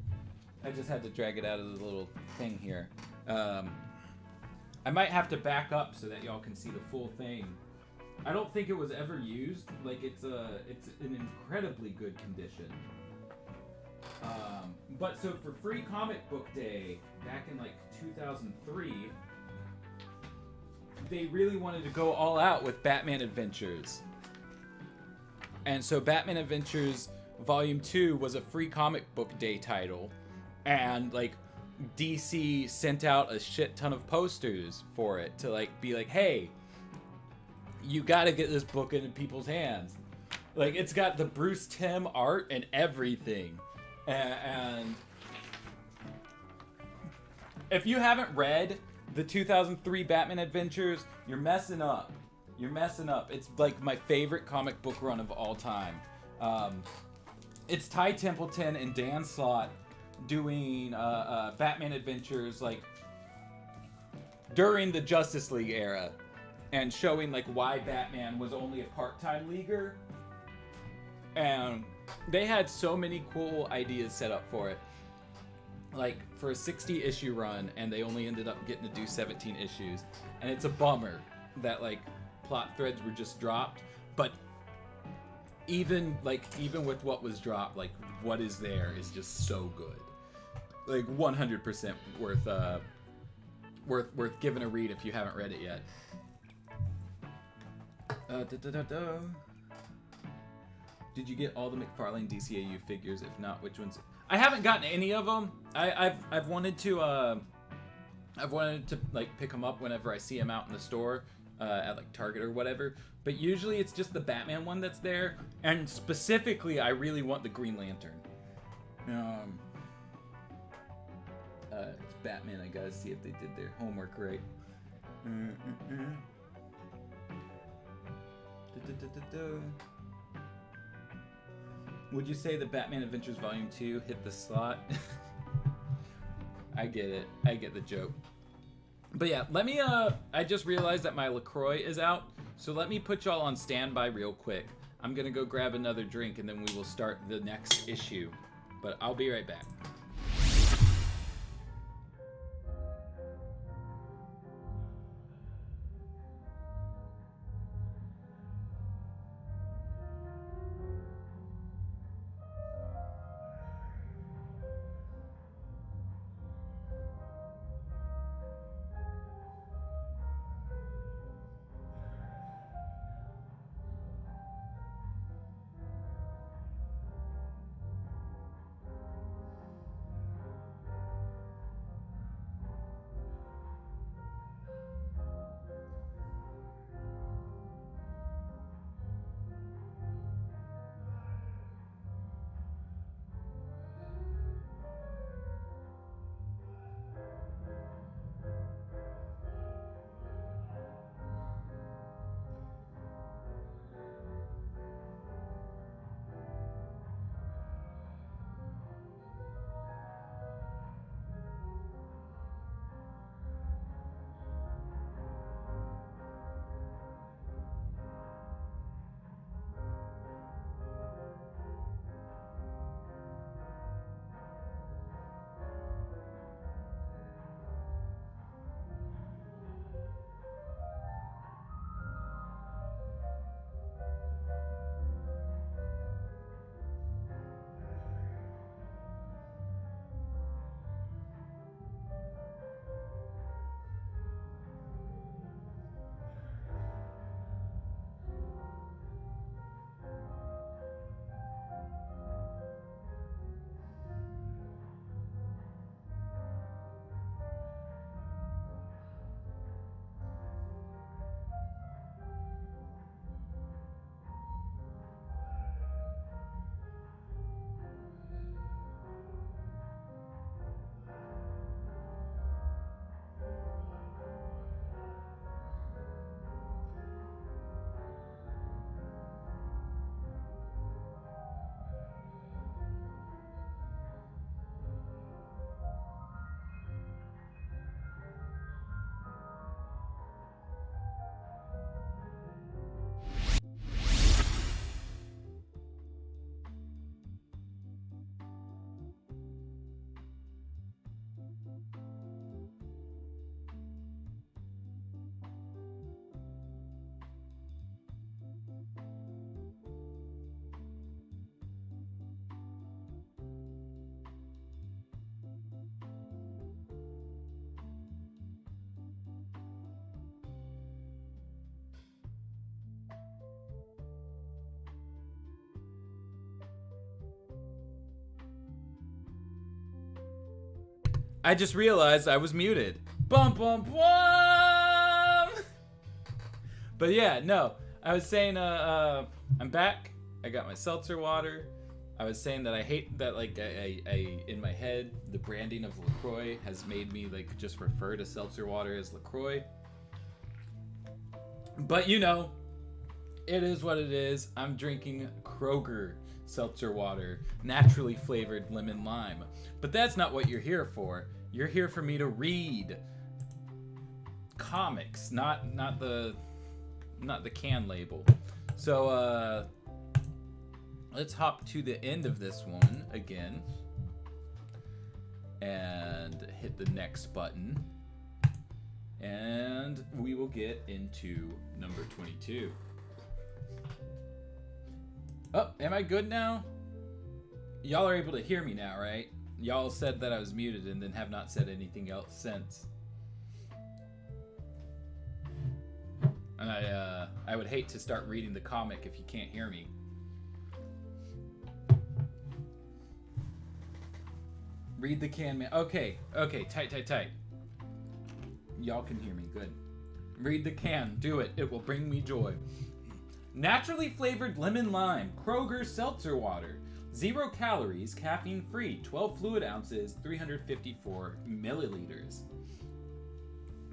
I just had to drag it out of the little thing here. I might have to back up so that y'all can see the full thing. I don't think it was ever used. Like, it's an incredibly good condition. But so for Free Comic Book Day, back in like 2003, they really wanted to go all out with Batman Adventures. And so Batman Adventures Volume 2 was a Free Comic Book Day title. And like DC sent out a shit ton of posters for it to like be like, hey, you gotta get this book into people's hands. Like, it's got the Bruce Timm art and everything. And if you haven't read the 2003 Batman Adventures, you're messing up. You're messing up. It's like my favorite comic book run of all time. It's Ty Templeton and Dan Slott doing Batman Adventures like during the Justice League era, and showing like why Batman was only a part-time leaguer. And they had so many cool ideas set up for it. Like, for a 60-issue run, and they only ended up getting to do 17 issues. And it's a bummer that, like, plot threads were just dropped. But even with what was dropped, like, what is there is just so good. Like, 100% worth giving a read if you haven't read it yet. Did you get all the McFarlane DCAU figures? If not, which ones? I haven't gotten any of them. I've wanted to like pick them up whenever I see them out in the store at like Target or whatever. But usually it's just the Batman one that's there, and specifically I really want the Green Lantern. It's Batman. I gotta see if they did their homework right. Would you say the Batman Adventures Volume 2 hit the slot? I get it. I get the joke. But yeah, let me, I just realized that my LaCroix is out, so let me put y'all on standby real quick. I'm gonna go grab another drink and then we will start the next issue. But I'll be right back. I just realized I was muted. Bum bum bum. But yeah, no. I was saying, I'm back. I got my seltzer water. I was saying that I hate that, like, I in my head, the branding of LaCroix has made me, like, just refer to seltzer water as LaCroix. But, you know, it is what it is. I'm drinking Kroger seltzer water, naturally flavored lemon lime. But that's not what you're here for. You're here for me to read comics, not the can label. So let's hop to the end of this one again and hit the next button, and we will get into number 22. Oh, am I good now? Y'all are able to hear me now, right? Y'all said that I was muted and then have not said anything else since. And I would hate to start reading the comic if you can't hear me. Read the can man. Okay, tight. Y'all can hear me, good. Read the can, do it. It will bring me joy. Naturally flavored lemon lime, Kroger seltzer water. 0 calories, caffeine free, 12 fluid ounces, 354 milliliters.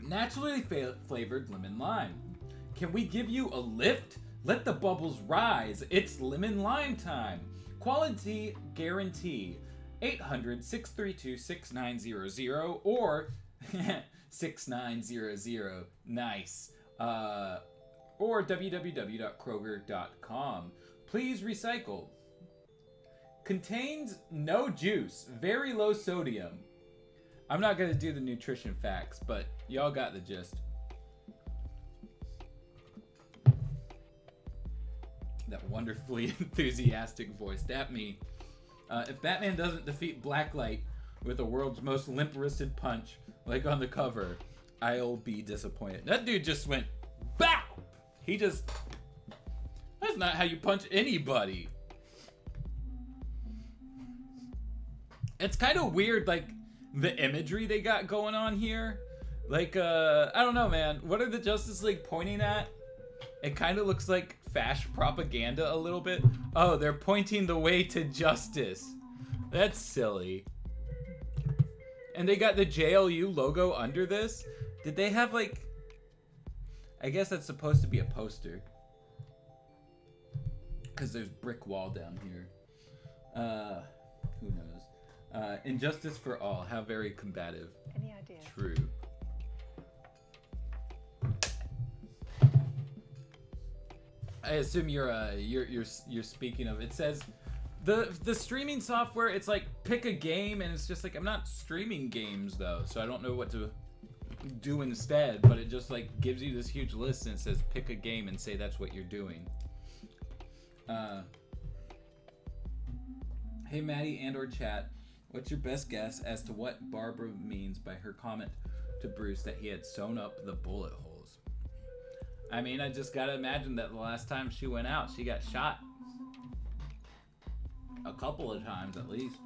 Naturally flavored lemon lime. Can we give you a lift? Let the bubbles rise. It's lemon lime time. Quality guarantee. 800-632-6900 or 6900. Nice. Or www.kroger.com. Please recycle. Contains no juice. Very low sodium. I'm not going to do the nutrition facts, but y'all got the gist. That wonderfully enthusiastic voice. That me. If Batman doesn't defeat Blacklight with the world's most limp-wristed punch, like on the cover, I'll be disappointed. That dude just went, BOW! He just... That's not how you punch anybody. It's kind of weird, like, the imagery they got going on here. Like, I don't know, man. What are the Justice League pointing at? It kind of looks like fascist propaganda a little bit. Oh, they're pointing the way to justice. That's silly. And they got the JLU logo under this. Did they have, like... I guess that's supposed to be a poster. Because there's brick wall down here. Who knows? Injustice for all. How very combative. Any idea? True. I assume you're speaking of. It says the streaming software. It's like pick a game, and it's just like I'm not streaming games though, so I don't know what to do instead. But it just like gives you this huge list and it says pick a game and say that's what you're doing. Hey Maddie and/or chat, what's your best guess as to what Barbara means by her comment to Bruce that he had sewn up the bullet holes? I mean, I just gotta imagine that the last time she went out, she got shot. A couple of times, at least.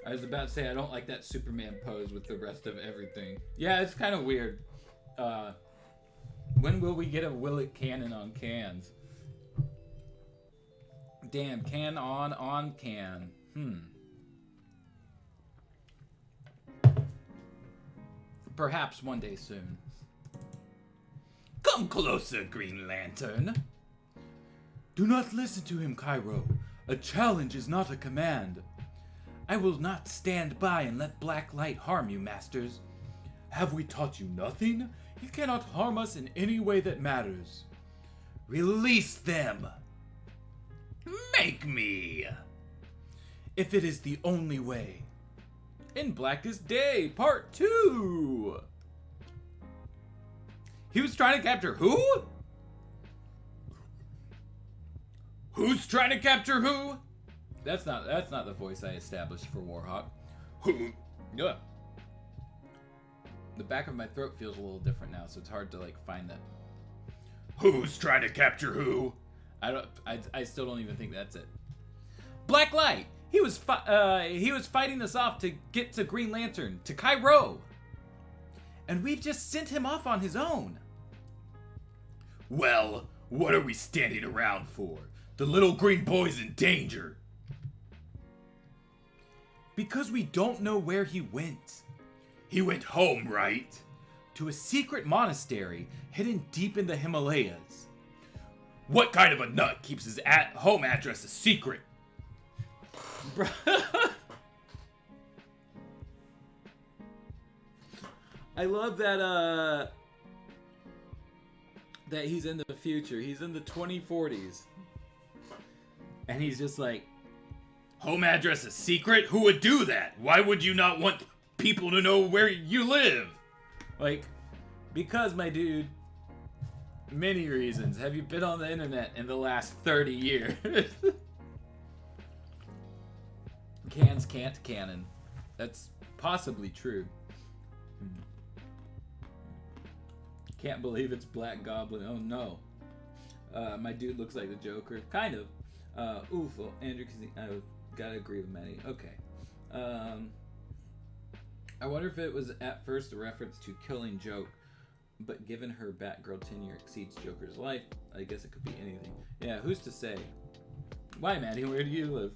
I was about to say, I don't like that Superman pose with the rest of everything. Yeah, it's kind of weird. When will we get a Willet cannon on cans? Damn, can on can. Perhaps one day soon. Come closer, Green Lantern. Do not listen to him, Cairo. A challenge is not a command. I will not stand by and let Black Light harm you, Masters. Have we taught you nothing? He cannot harm us in any way that matters. Release them. Make me. If it is the only way. In Blackest Day, Part 2. He was trying to capture who? Who's trying to capture who? That's not the voice I established for Warhawk. Who? Yeah. The back of my throat feels a little different now, so it's hard to like find that. Who's trying to capture who? I still don't even think that's it. Black Light, He was fighting us off to get to Green Lantern, to Cairo. And we've just sent him off on his own. Well, what are we standing around for? The little green boy's in danger. Because we don't know where he went. He went home, right? To a secret monastery hidden deep in the Himalayas. What kind of a nut keeps his home address a secret? I love that that he's in the future. He's in the 2040s. And he's just like, home address a secret? Who would do that? Why would you not want people to know where you live? Like, because, my dude, many reasons. Have you been on the internet in the last 30 years? Cans can't canon. That's possibly true. Can't believe it's Black Goblin. Oh no. My dude looks like the Joker. Kind of. Well, Andrew, I gotta agree with Maddie. Okay. I wonder if it was at first a reference to Killing Joke, but given her Batgirl tenure exceeds Joker's life, I guess it could be anything. Yeah, who's to say? Why, Maddie? Where do you live?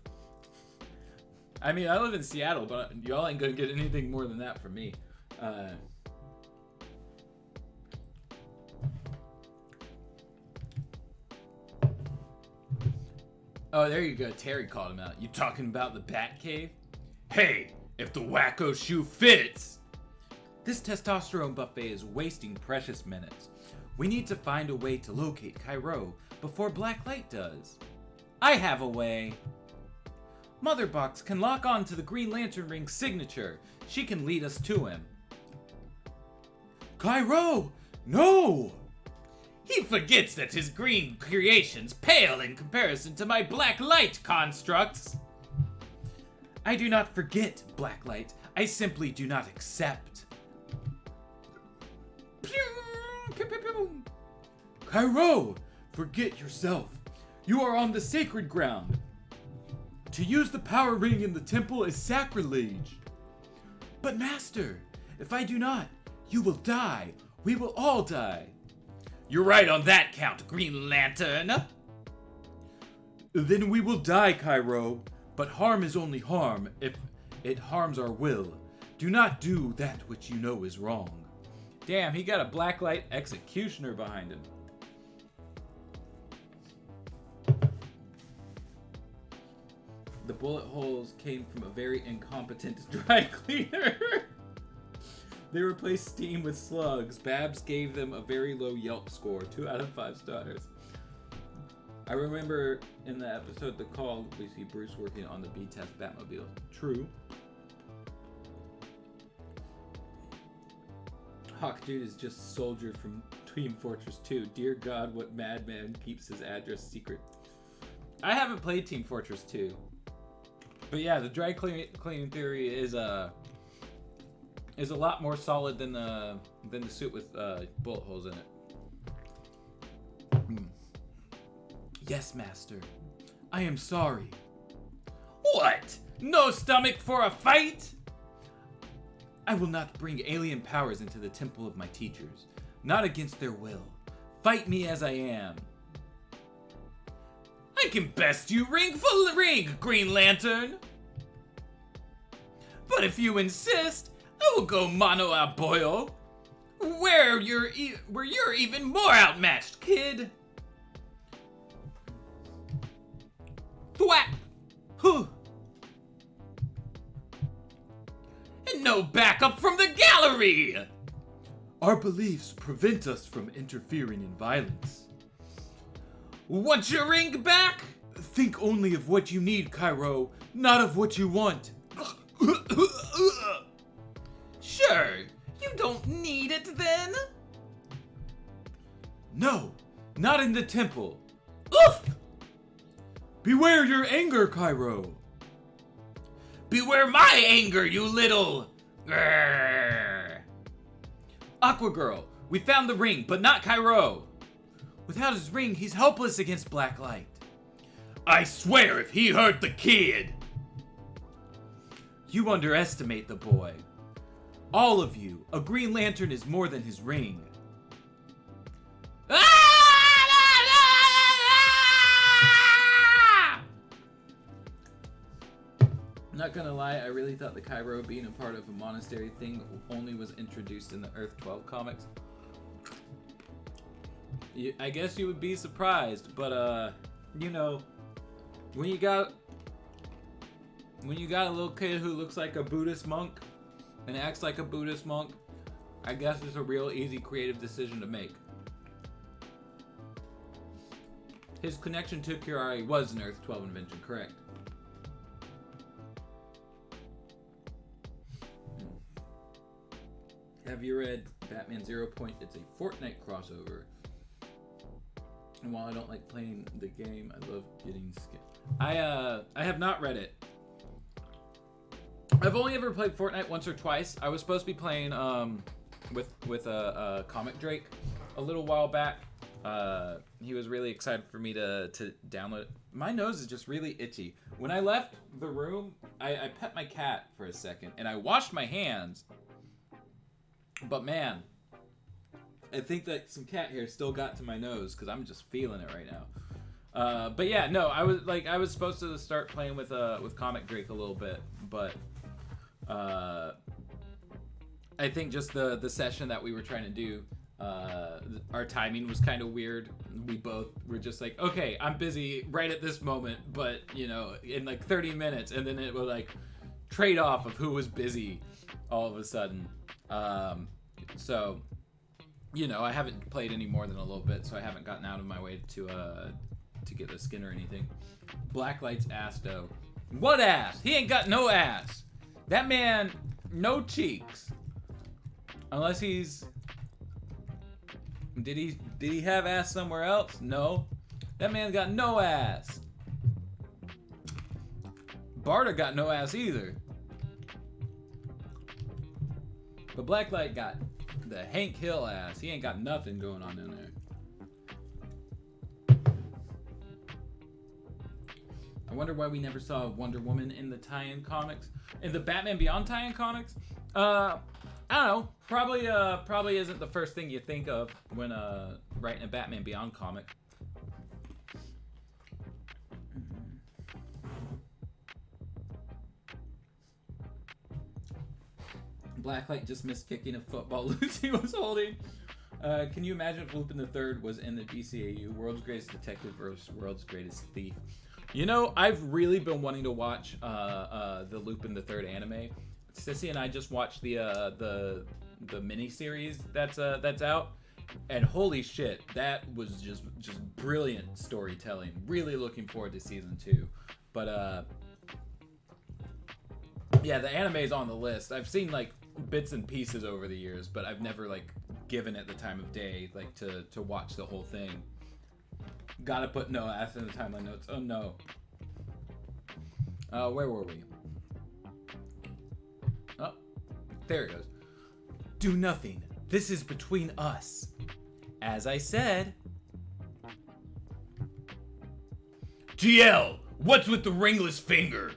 I mean, I live in Seattle, but y'all ain't gonna get anything more than that from me. Oh, there you go. Terry called him out. You talking about the Batcave? Hey, if the wacko shoe fits! This testosterone buffet is wasting precious minutes. We need to find a way to locate Cairo before Black Light does. I have a way. Motherbox can lock on to the Green Lantern Ring's signature. She can lead us to him. Cairo! No! He forgets that his green creations pale in comparison to my black light constructs. I do not forget, Blacklight. I simply do not accept. Cairo! Forget yourself. You are on the sacred ground. To use the power ring in the temple is sacrilege. But Master, if I do not, you will die. We will all die. You're right on that count, Green Lantern. Then we will die, Cairo. But harm is only harm if it harms our will. Do not do that which you know is wrong. Damn, he got a Blacklight executioner behind him. The bullet holes came from a very incompetent dry cleaner. They replaced steam with slugs. Babs gave them a very low Yelp score, 2 out of 5 stars. I remember in the episode The Call, we see Bruce working on the B-Test Batmobile. True. Hawk Dude is just Soldier from Team Fortress 2. Dear God, what madman keeps his address secret? I haven't played Team Fortress 2. But yeah, the dry cleaning theory is a lot more solid than the suit with bullet holes in it. Yes, Master. I am sorry. What? No stomach for a fight? I will not bring alien powers into the temple of my teachers. Not against their will. Fight me as I am. I can best you ring for ring, Green Lantern. But if you insist, I will go mano a bollo, where you're even more outmatched, kid. Thwack! Huh. And no backup from the gallery! Our beliefs prevent us from interfering in violence. Want your ring back? Think only of what you need, Cairo, not of what you want. Sure, you don't need it then? No, not in the temple. Oof! Beware your anger, Cairo. Beware my anger, you little... Grrr. Aqua Girl, we found the ring, but not Cairo. Without his ring, he's helpless against Black Light. I swear if he hurt the kid. You underestimate the boy. All of you, a Green Lantern is more than his ring. Not gonna lie, I really thought the Cairo being a part of a monastery thing only was introduced in the Earth 12 comics. I guess you would be surprised, but you know, when you got a little kid who looks like a Buddhist monk and acts like a Buddhist monk, I guess it's a real easy creative decision to make. His connection to Kurari was an Earth 12 invention, correct? Have you read Batman Zero Point? It's a Fortnite crossover. And while I don't like playing the game, I love getting skin. I have not read it. I've only ever played Fortnite once or twice. I was supposed to be playing with a Comic Drake a little while back. He was really excited for me to download it. My nose is just really itchy. When I left the room, I pet my cat for a second and I washed my hands. But man, I think that some cat hair still got to my nose because I'm just feeling it right now. But yeah, no, I was supposed to start playing with Comic Drake a little bit, but I think just the session that we were trying to do, our timing was kind of weird. We both were just like, okay, I'm busy right at this moment, but you know, in like 30 minutes, and then it would like trade off of who was busy all of a sudden. So, you know, I haven't played any more than a little bit, so I haven't gotten out of my way to get a skin or anything. Blacklight's ass though. What ass? He ain't got no ass. That man, no cheeks. Unless he's... Did he have ass somewhere else? No. That man got no ass. Barda got no ass either. But Blacklight got the Hank Hill ass. He ain't got nothing going on in there. I wonder why we never saw Wonder Woman in the tie-in comics. In the Batman Beyond tie-in comics? I don't know. Probably isn't the first thing you think of when writing a Batman Beyond comic. Blacklight just missed kicking a football Lucy was holding. Can you imagine if Lupin III was in the DCAU? World's Greatest Detective versus World's Greatest Thief. You know, I've really been wanting to watch the Lupin III anime. Sissy and I just watched the mini-series that's out. And holy shit, that was just brilliant storytelling. Really looking forward to season 2. But yeah, the anime is on the list. I've seen like bits and pieces over the years, but I've never like given it the time of day like to watch the whole thing. Gotta put no ass in the timeline notes. Oh no. Where were we? Oh, there it goes. Do nothing. This is between us. As I said. GL, what's with the ringless finger?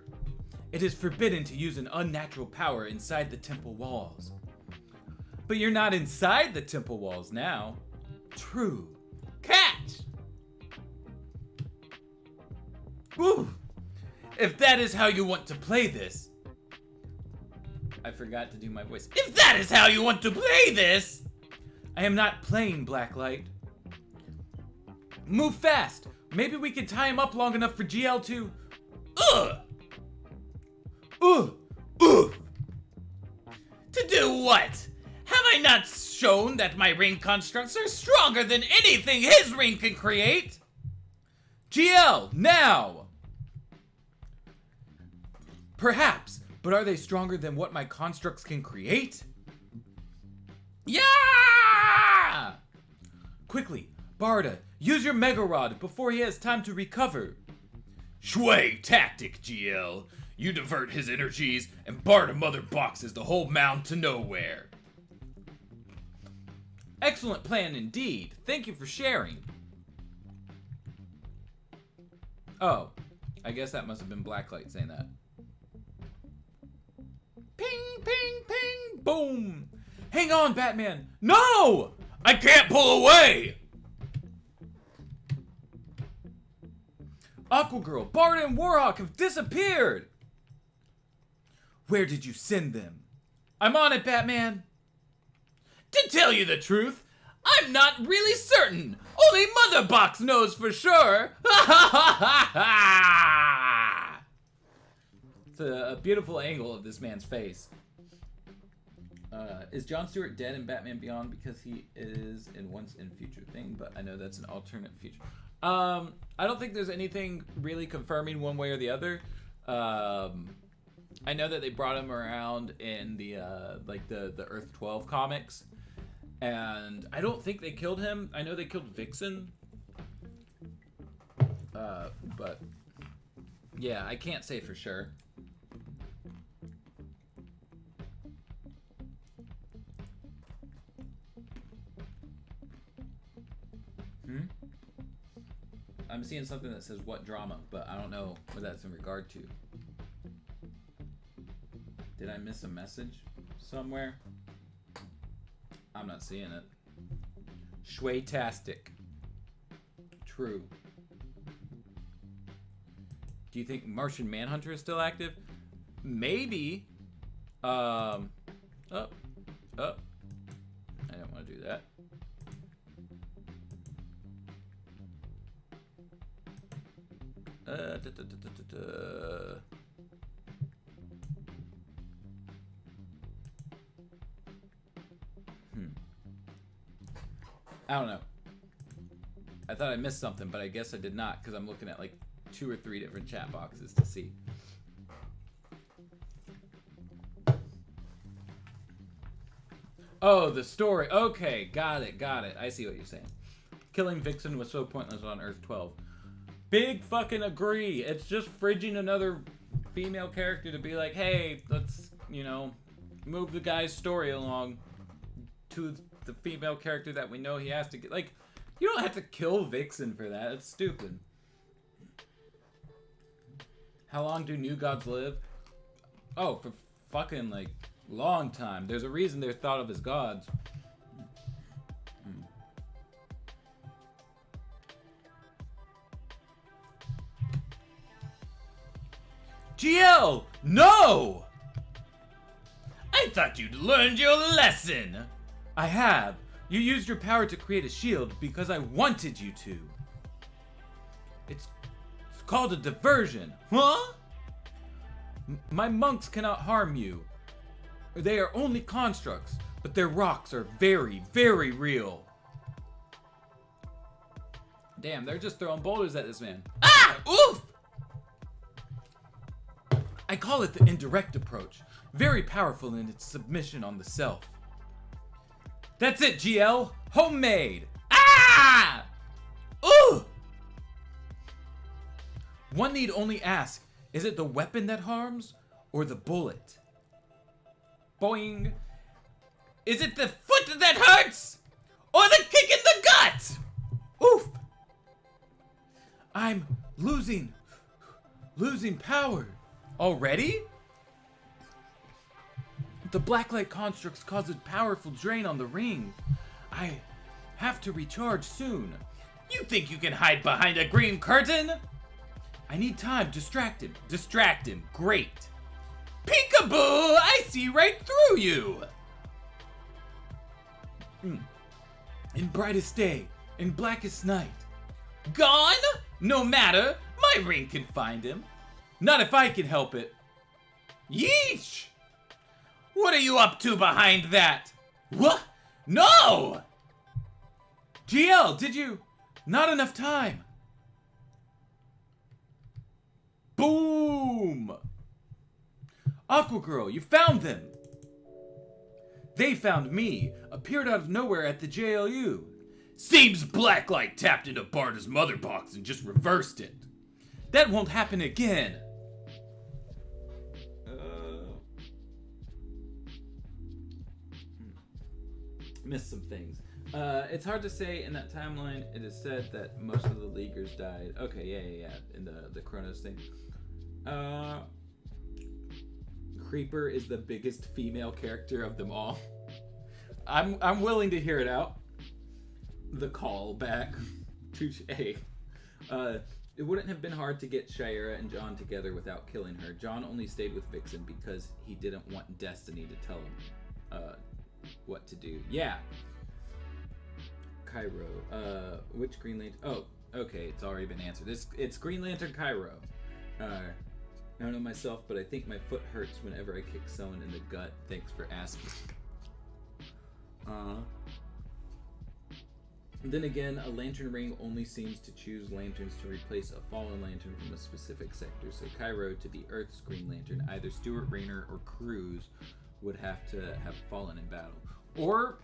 It is forbidden to use an unnatural power inside the temple walls. But you're not inside the temple walls now. True. Catch! Woo! If that is how you want to play this. I forgot to do my voice. If that is how you want to play this. I am not playing, Blacklight. Move fast. Maybe we can tie him up long enough for GL to... Ugh! Ugh! Ugh! To do what? Have I not shown that my ring constructs are stronger than anything his ring can create? GL, now! Perhaps, but are they stronger than what my constructs can create? Yeah! Quickly, Barda, use your Mega Rod before he has time to recover. Shui tactic, GL. You divert his energies, and Barda mother boxes the whole mound to nowhere. Excellent plan indeed. Thank you for sharing. Oh, I guess that must have been Blacklight saying that. Hang on, Batman. No! I can't pull away! Aquagirl, Bart, and Warhawk have disappeared! Where did you send them? I'm on it, Batman! To tell you the truth, I'm not really certain. Only Mother Box knows for sure. It's a beautiful angle of this man's face. Is Jon Stewart dead in Batman Beyond because he is in Once and Future thing? But I know that's an alternate future. I don't think there's anything really confirming one way or the other. I know that they brought him around in the the Earth 12 comics, and I don't think they killed him. I know they killed Vixen, but yeah, I can't say for sure. I'm seeing something that says what drama, but I don't know what that's in regard to. Did I miss a message somewhere? I'm not seeing it. Shway-tastic. True. Do you think Martian Manhunter is still active? Maybe. Oh. I didn't want to do that. I don't know. I thought I missed something, but I guess I did not, because I'm looking at like 2 or 3 different chat boxes to see. Oh, the story. Okay, got it. I see what you're saying. Killing Vixen was so pointless on Earth 12. Big fucking agree. It's just fridging another female character to be like, hey, let's, move the guy's story along to the female character that we know he has to get. Like, you don't have to kill Vixen for that. It's stupid. How long do New Gods live? Oh, for fucking, like, long time. There's a reason they're thought of as gods. GL! No! I thought you'd learned your lesson. I have. You used your power to create a shield because I wanted you to. It's called a diversion. Huh? My monks cannot harm you. They are only constructs, but their rocks are very, very real. Damn, they're just throwing boulders at this man. Ah! Oof! I call it the indirect approach. Very powerful in its submission on the self. That's it, GL. Homemade. Ah! Ooh! One need only ask, is it the weapon that harms or the bullet? Boing. Is it the foot that hurts or the kick in the gut? Oof. I'm losing power. Already? The blacklight constructs cause a powerful drain on the ring. I have to recharge soon. You think you can hide behind a green curtain? I need time. Distract him. Distract him. Great. Peekaboo! I see right through you. In brightest day, in blackest night. Gone? No matter. My ring can find him. Not if I can help it. Yeesh! What are you up to behind that? What? No! GL, did you? Not enough time. Boom! Aquagirl, you found them. They found me, appeared out of nowhere at the JLU. Seems Blacklight tapped into Barda's mother box and just reversed it. That won't happen again. Missed some things. It's hard to say in that timeline. It is said that most of the Leaguers died. Okay, yeah. In the Kronos thing. Creeper is the biggest female character of them all. I'm willing to hear it out. The call back. Touche. It wouldn't have been hard to get Shayera and John together without killing her. John only stayed with Vixen because he didn't want Destiny to tell him what to do. Yeah. Cairo. Which Green Lantern? Oh, okay. It's already been answered. It's Green Lantern Cairo. I don't know myself, but I think my foot hurts whenever I kick someone in the gut. Thanks for asking. Then again, a lantern ring only seems to choose lanterns to replace a fallen lantern from a specific sector, so Cairo, to be Earth's Green Lantern, either Stuart Rayner or Cruz would have to have fallen in battle. Or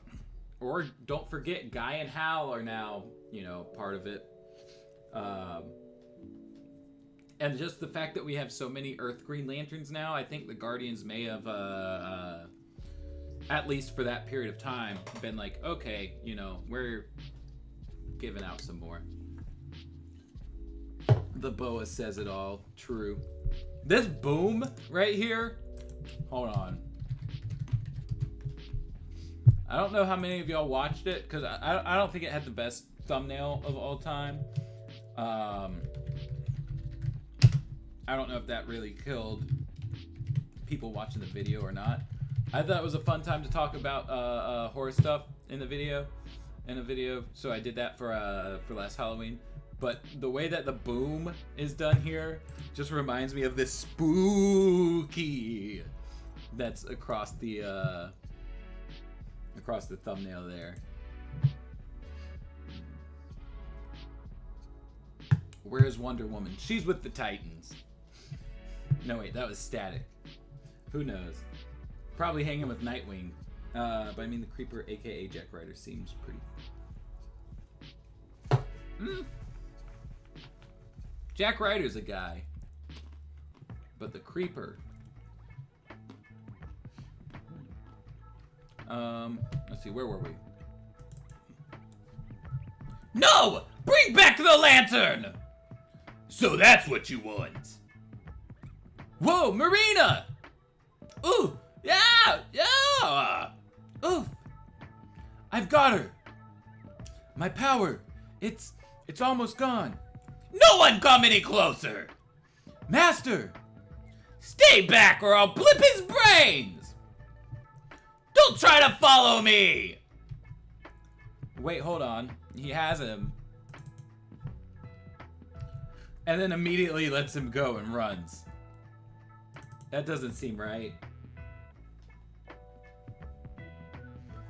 don't forget, Guy and Hal are now, part of it. And just the fact that we have so many Earth Green Lanterns now, I think the Guardians may have, at least for that period of time, been like, okay, we're giving out some more. The boa says it all. True. This boom right here. Hold on. I don't know how many of y'all watched it, because I don't think it had the best thumbnail of all time. I don't know if that really killed people watching the video or not. I thought it was a fun time to talk about horror stuff in a video, so I did that for last Halloween. But the way that the boom is done here just reminds me of this spooky that's across the thumbnail there. Where's Wonder Woman? She's with the Titans. No, wait, that was Static. Who knows? Probably hanging with Nightwing. But I mean, the Creeper, aka Jack Ryder, seems pretty. Jack Ryder's a guy. But the Creeper. Let's see, where were we? No! Bring back the lantern! So that's what you want. Whoa, Marina! Ooh, yeah! Oof. I've got her! My power, it's almost gone. No one come any closer! Master! Stay back or I'll blip his brains! Don't try to follow me! Wait, hold on. He has him. And then immediately lets him go and runs. That doesn't seem right.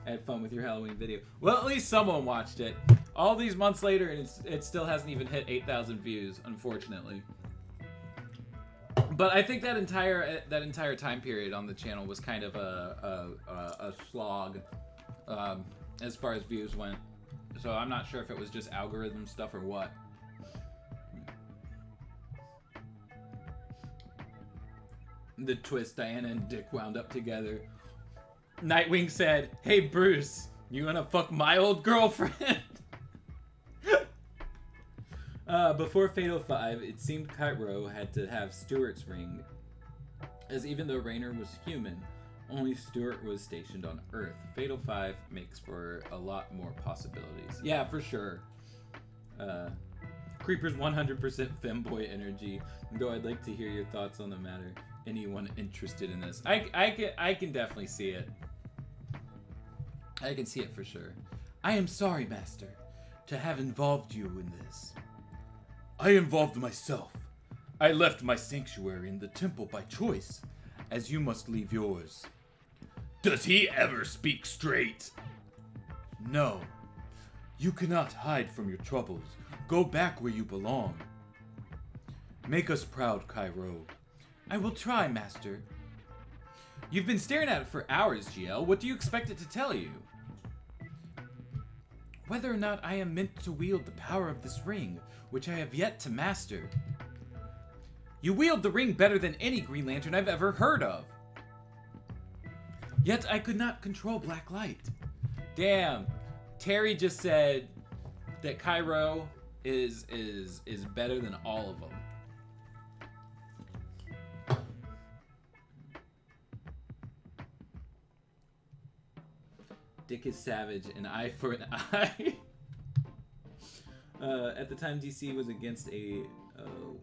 I had fun with your Halloween video. Well, at least someone watched it. All these months later, and it still hasn't even hit 8,000 views, unfortunately. But I think that entire time period on the channel was kind of a slog as far as views went. So I'm not sure if it was just algorithm stuff or what. The twist, Diana and Dick wound up together. Nightwing said, "Hey Bruce, you wanna fuck my old girlfriend?" Before Fatal 5, it seemed Cairo had to have Stuart's ring, as even though Rayner was human, only Stuart was stationed on Earth. Fatal 5 makes for a lot more possibilities. Yeah, for sure. Creeper's 100% femboy energy, though I'd like to hear your thoughts on the matter. Anyone interested in this? I can definitely see it. I can see it for sure. I am sorry, Master, to have involved you in this. I involved myself. I left my sanctuary in the temple by choice, as you must leave yours. Does he ever speak straight? No. You cannot hide from your troubles. Go back where you belong. Make us proud, Cairo. I will try, Master. You've been staring at it for hours, GL. What do you expect it to tell you? Whether or not I am meant to wield the power of this ring, which I have yet to master. You wield the ring better than any Green Lantern I've ever heard of. Yet I could not control black light. Damn. Terry just said that Cairo is better than all of them. Dick is savage, an eye for an eye. At the time, DC was against a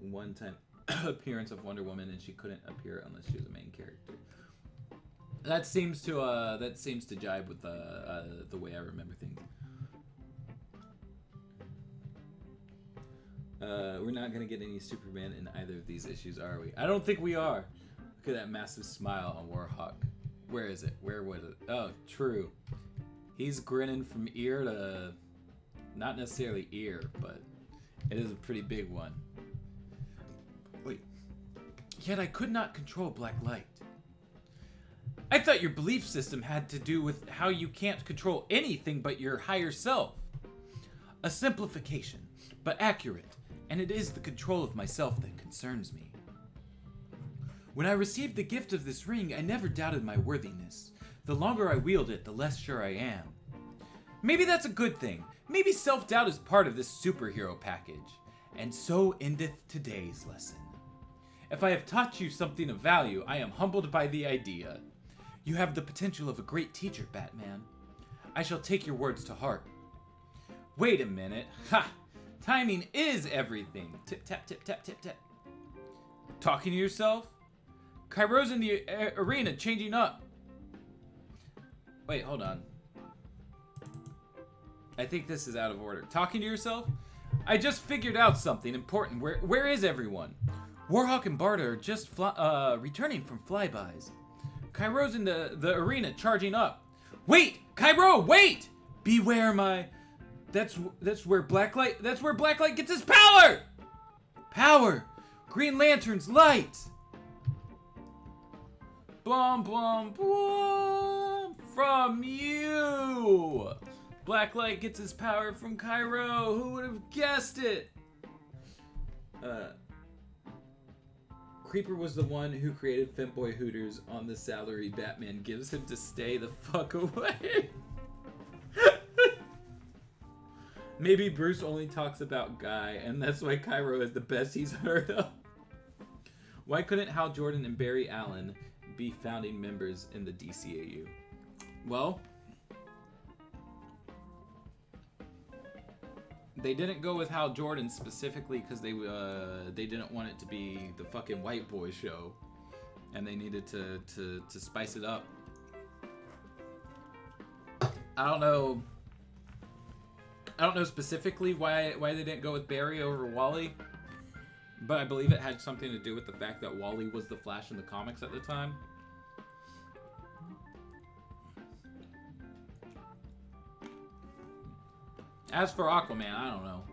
one-time appearance of Wonder Woman, and she couldn't appear unless she was a main character. That seems to jibe with the way I remember things. We're not gonna get any Superman in either of these issues, are we? I don't think we are. Look at that massive smile on Warhawk. Where is it? Where was it? Oh, true. He's grinning from ear to... Not necessarily ear, but it is a pretty big one. Wait. Yet I could not control black light. I thought your belief system had to do with how you can't control anything but your higher self. A simplification, but accurate, and it is the control of myself that concerns me. When I received the gift of this ring, I never doubted my worthiness. The longer I wield it, the less sure I am. Maybe that's a good thing. Maybe self-doubt is part of this superhero package. And so endeth today's lesson. If I have taught you something of value, I am humbled by the idea. You have the potential of a great teacher, Batman. I shall take your words to heart. Wait a minute. Ha! Timing is everything. Tip, tap, tip, tap, tip, tap. Talking to yourself? Kairo's in the arena changing up. Wait, hold on. I think this is out of order. Talking to yourself? I just figured out something important. Where is everyone? Warhawk and Barda are just returning from flybys. Kairo's in the arena charging up. Wait! Kairo, wait! Beware my... That's where Blacklight gets his power! Power! Green Lantern's light! Blum, blum, blum! From you! Blacklight gets his power from Kairo. Who would have guessed it? Creeper was the one who created Femboy Hooters on the salary Batman gives him to stay the fuck away. Maybe Bruce only talks about Guy, and that's why Kairo is the best he's heard of. Why couldn't Hal Jordan and Barry Allen be founding members in the DCAU? Well, they didn't go with Hal Jordan specifically because they didn't want it to be the fucking white boy show, and they needed to spice it up. I don't know specifically why they didn't go with Barry over Wally, but I believe it had something to do with the fact that Wally was the Flash in the comics at the time. As for Aquaman, I don't know.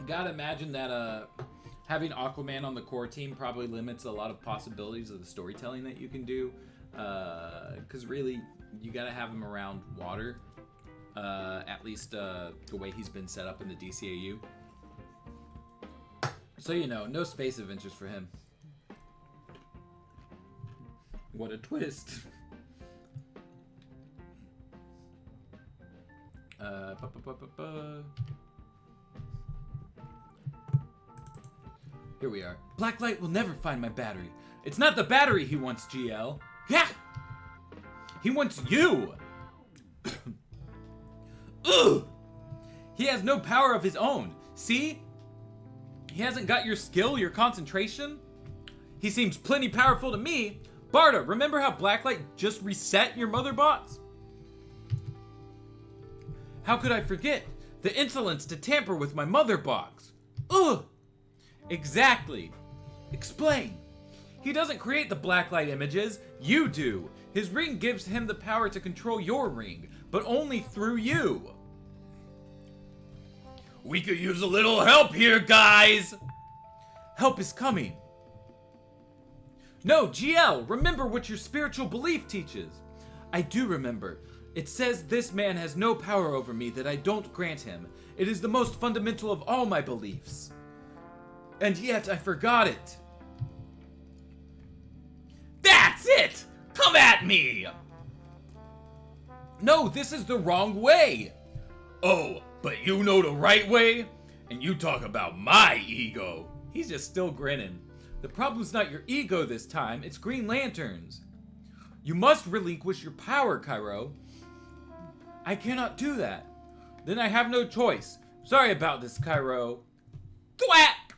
Gotta imagine that having Aquaman on the core team probably limits a lot of possibilities of the storytelling that you can do. Because really, you gotta have him around water. At least the way he's been set up in the DCAU. So, you know, no space adventures for him. What a twist. Here we are. Blacklight will never find my battery. It's not the battery he wants, GL. Yeah! He wants you! Ugh! He has no power of his own. See? He hasn't got your skill, your concentration. He seems plenty powerful to me. Barda, remember how Blacklight just reset your mother box? How could I forget? The insolence to tamper with my mother box. Ugh! Exactly. Explain. He doesn't create the Blacklight images. You do. His ring gives him the power to control your ring, but only through you. We could use a little help here, guys! Help is coming. No, GL, remember what your spiritual belief teaches. I do remember. It says this man has no power over me that I don't grant him. It is the most fundamental of all my beliefs. And yet I forgot it. That's it! Come at me! No, this is the wrong way. Oh, but you know the right way? And you talk about my ego. He's just still grinning. The problem's not your ego this time, it's Green Lantern's. You must relinquish your power, Cairo. I cannot do that. Then I have no choice. Sorry about this, Cairo. Thwack!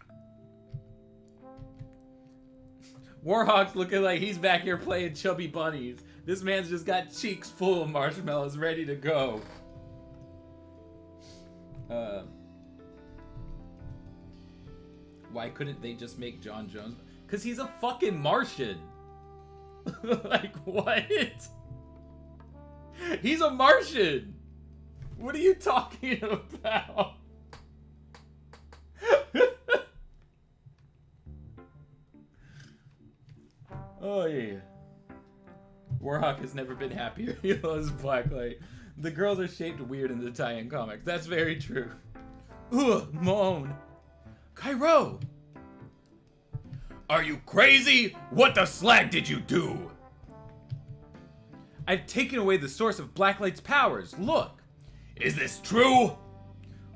Warhawk's looking like he's back here playing chubby bunnies. This man's just got cheeks full of marshmallows ready to go. Why couldn't they just make John Jones? Because he's a fucking Martian. Like, what? He's a Martian. What are you talking about? Oh, yeah. Warhawk has never been happier. He loves Blacklight. The girls are shaped weird in the tie-in comics. That's very true. Ugh, moan. Cairo! Are you crazy? What the slag did you do? I've taken away the source of Blacklight's powers. Look. Is this true?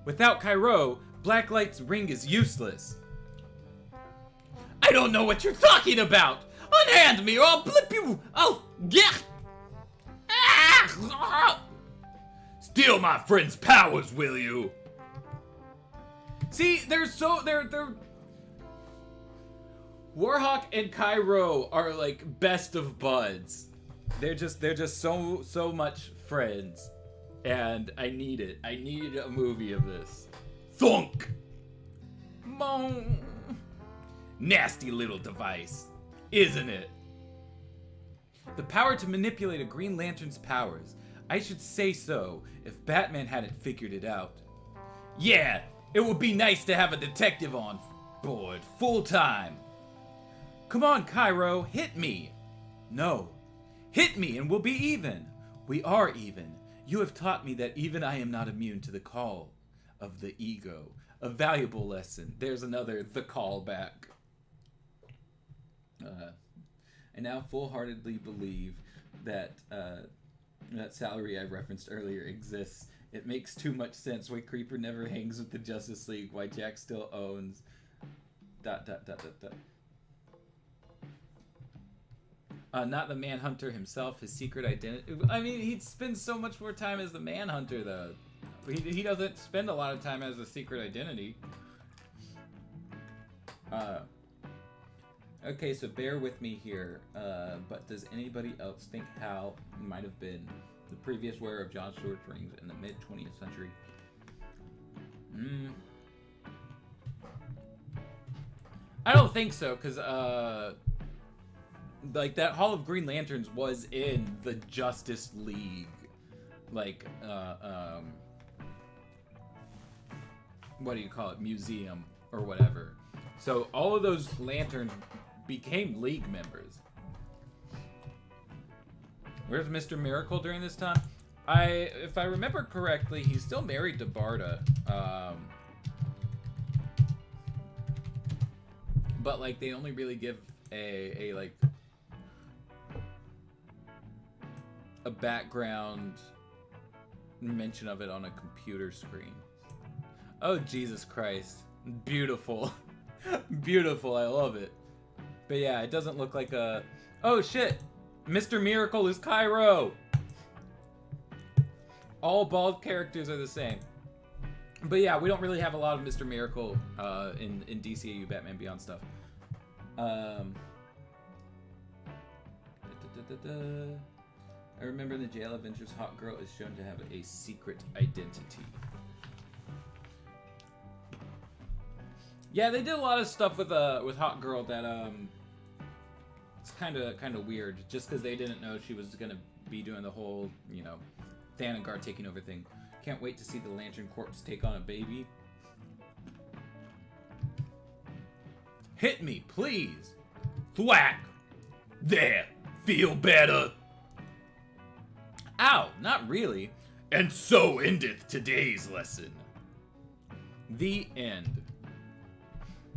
Without Cairo, Blacklight's ring is useless. I don't know what you're talking about. Unhand me or I'll blip you. I'll get. Steal my friend's powers, will you? See, they're Warhawk and Cairo are like best of buds. They're just so much friends. And I need it. I need a movie of this. Thunk! Moan. Nasty little device, isn't it? The power to manipulate a Green Lantern's powers. I should say so, if Batman hadn't figured it out. Yeah, it would be nice to have a detective on board, full time. Come on, Cairo, hit me. No. Hit me and we'll be even. We are even. You have taught me that even I am not immune to the call of the ego. A valuable lesson. There's another the call back. I now full-heartedly believe that that salary I referenced earlier exists. It makes too much sense why Creeper never hangs with the Justice League, why Jack still owns... ... not the Manhunter himself, his secret identity. I mean, he spends so much more time as the Manhunter, though. He doesn't spend a lot of time as a secret identity. Okay, so bear with me here. But does anybody else think Hal might have been the previous wearer of John Stewart's rings in the mid-20th century? I don't think so, because, like, that Hall of Green Lanterns was in the Justice League, like, what do you call it, museum, or whatever. So, all of those lanterns became League members. Where's Mr. Miracle during this time? If I remember correctly, he's still married to Barda. But, like, they only really give a background mention of it on a computer screen. Oh, Jesus Christ. Beautiful. Beautiful, I love it. But yeah, it doesn't look like a... Oh, shit! Mr. Miracle is Cairo! All bald characters are the same. But yeah, we don't really have a lot of Mr. Miracle in DCAU Batman Beyond stuff. I remember in the Jail Avengers, Hawk Girl is shown to have a secret identity. Yeah, they did a lot of stuff with Hawk Girl that it's kind of weird, just because they didn't know she was gonna be doing the whole, you know, Thanagar taking over thing. Can't wait to see the Lantern Corps take on a baby. Hit me, please. Thwack! There, feel better? Ow, not really. And so endeth today's lesson. The end.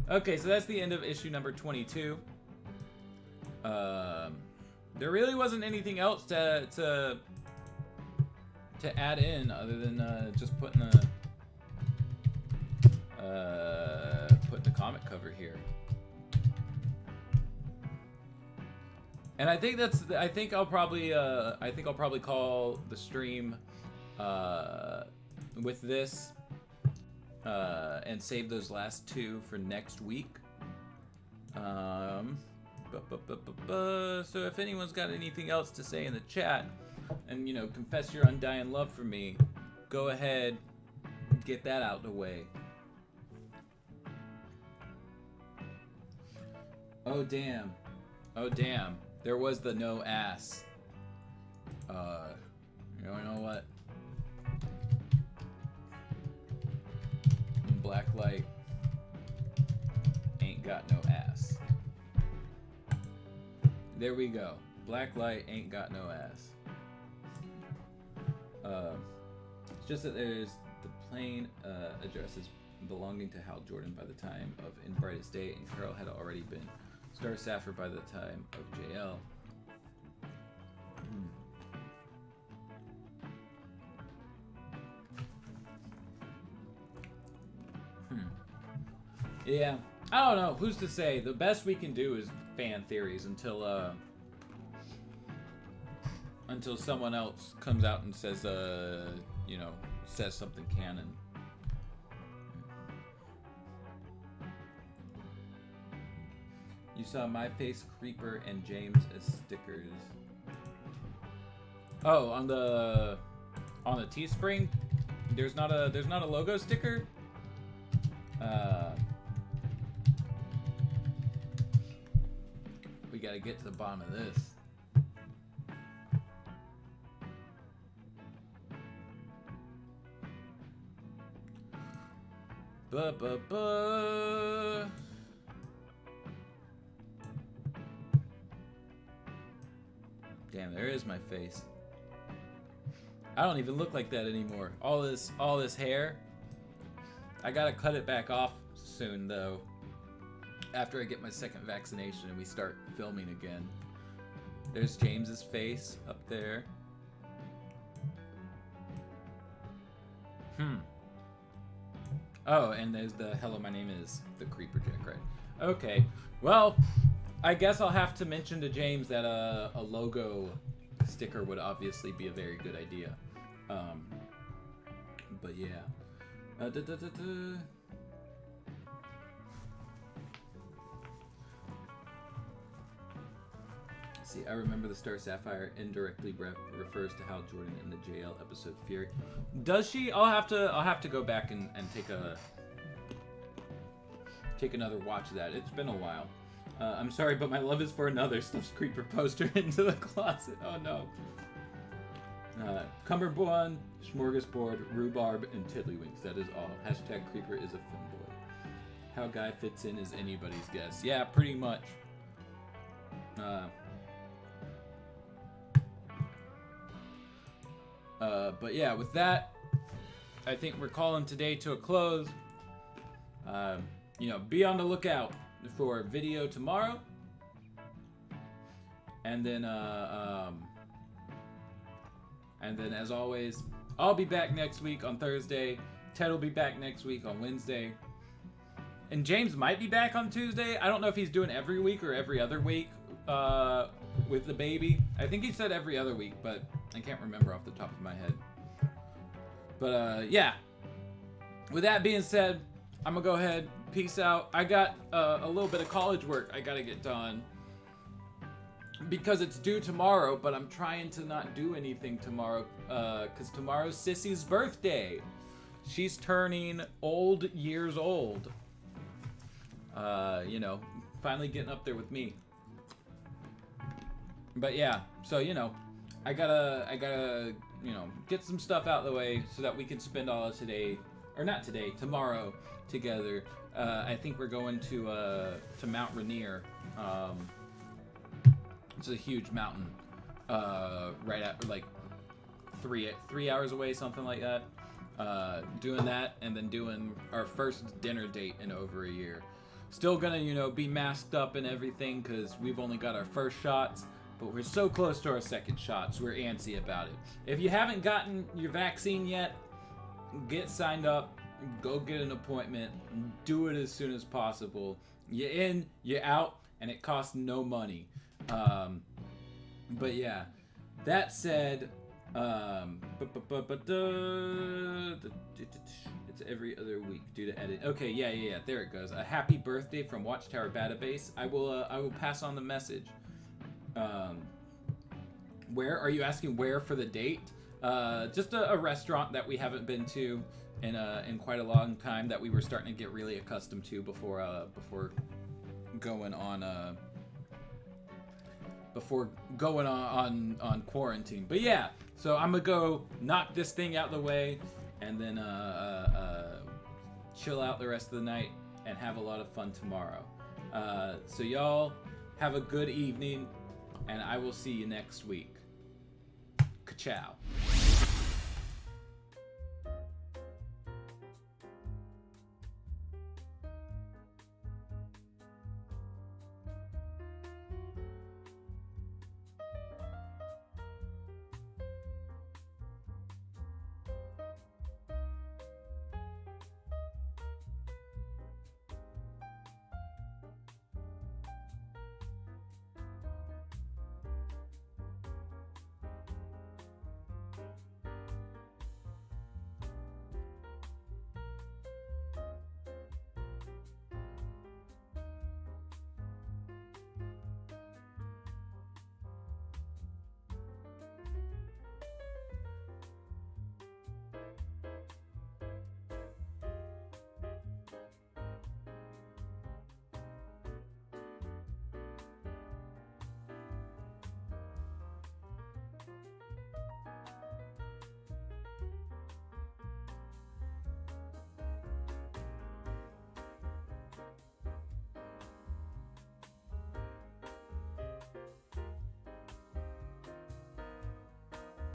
Okay, so that's the end of issue number 22. There really wasn't anything else to add in other than just putting the comic cover here. And I think I'll probably call the stream with this and save those last two for next week. So if anyone's got anything else to say in the chat, and confess your undying love for me, go ahead, get that out the way. Oh damn, there was the no ass. You know what? Blacklight ain't got no ass. There we go. Blacklight ain't got no ass. It's just that there's the plain addresses belonging to Hal Jordan by the time of In Brightest Day, and Carol had already been Star Sapphire by the time of JL. Yeah, I don't know. Who's to say? The best we can do is fan theories until someone else comes out and says, says something canon. You saw My Face, Creeper, and James as stickers. Oh, on the Teespring, there's not a logo sticker. We gotta get to the bottom of this. Damn, there is my face. I don't even look like that anymore. All this hair. I gotta cut it back off soon though. After I get my second vaccination and we start filming again. There's James's face up there. Oh, and there's the hello, my name is the Creeper Jack, right? Okay, well, I guess I'll have to mention to James that a logo sticker would obviously be a very good idea. But yeah. See, I remember the Star Sapphire indirectly refers to Hal Jordan in the JL episode Fury. Does she? I'll have to go back and take another watch of that. It's been a while. I'm sorry, but my love is for another stuffs Creeper poster into the closet. Oh no. Cumberbund, Smorgasbord, Rhubarb, and Tiddlywinks. That is all. Hashtag Creeper is a femboy. How Guy fits in is anybody's guess. Yeah, pretty much. But yeah, with that, I think we're calling today to a close. Be on the lookout for a video tomorrow. And then as always, I'll be back next week on Thursday. Ted will be back next week on Wednesday. And James might be back on Tuesday. I don't know if he's doing every week or every other week with the baby. I think he said every other week, but I can't remember off the top of my head. But yeah. With that being said, I'm gonna go ahead. Peace out. I got a little bit of college work I gotta get done because it's due tomorrow, but I'm trying to not do anything tomorrow because tomorrow's Sissy's birthday. She's turning years old. Finally getting up there with me. But yeah, so I gotta get some stuff out of the way so that we can spend all of tomorrow together. I think we're going to Mount Rainier. It's a huge mountain, right at like 3 hours away, something like that. Doing that and then doing our first dinner date in over a year. Still gonna, be masked up and everything because we've only got our first shots, but we're so close to our second shots. We're antsy about it. If you haven't gotten your vaccine yet, get signed up, go get an appointment, do it as soon as possible. You're in, you're out, and it costs no money. But yeah, that said, it's every other week due to edit. Okay, yeah. There it goes. A happy birthday from Watchtower Database. I will pass on the message. Where are you asking? Where for the date? Just a restaurant that we haven't been to in quite a long time that we were starting to get really accustomed to before going on quarantine. But yeah, so I'm gonna go knock this thing out of the way and then chill out the rest of the night and have a lot of fun tomorrow. So y'all have a good evening, and I will see you next week. Ka-chow.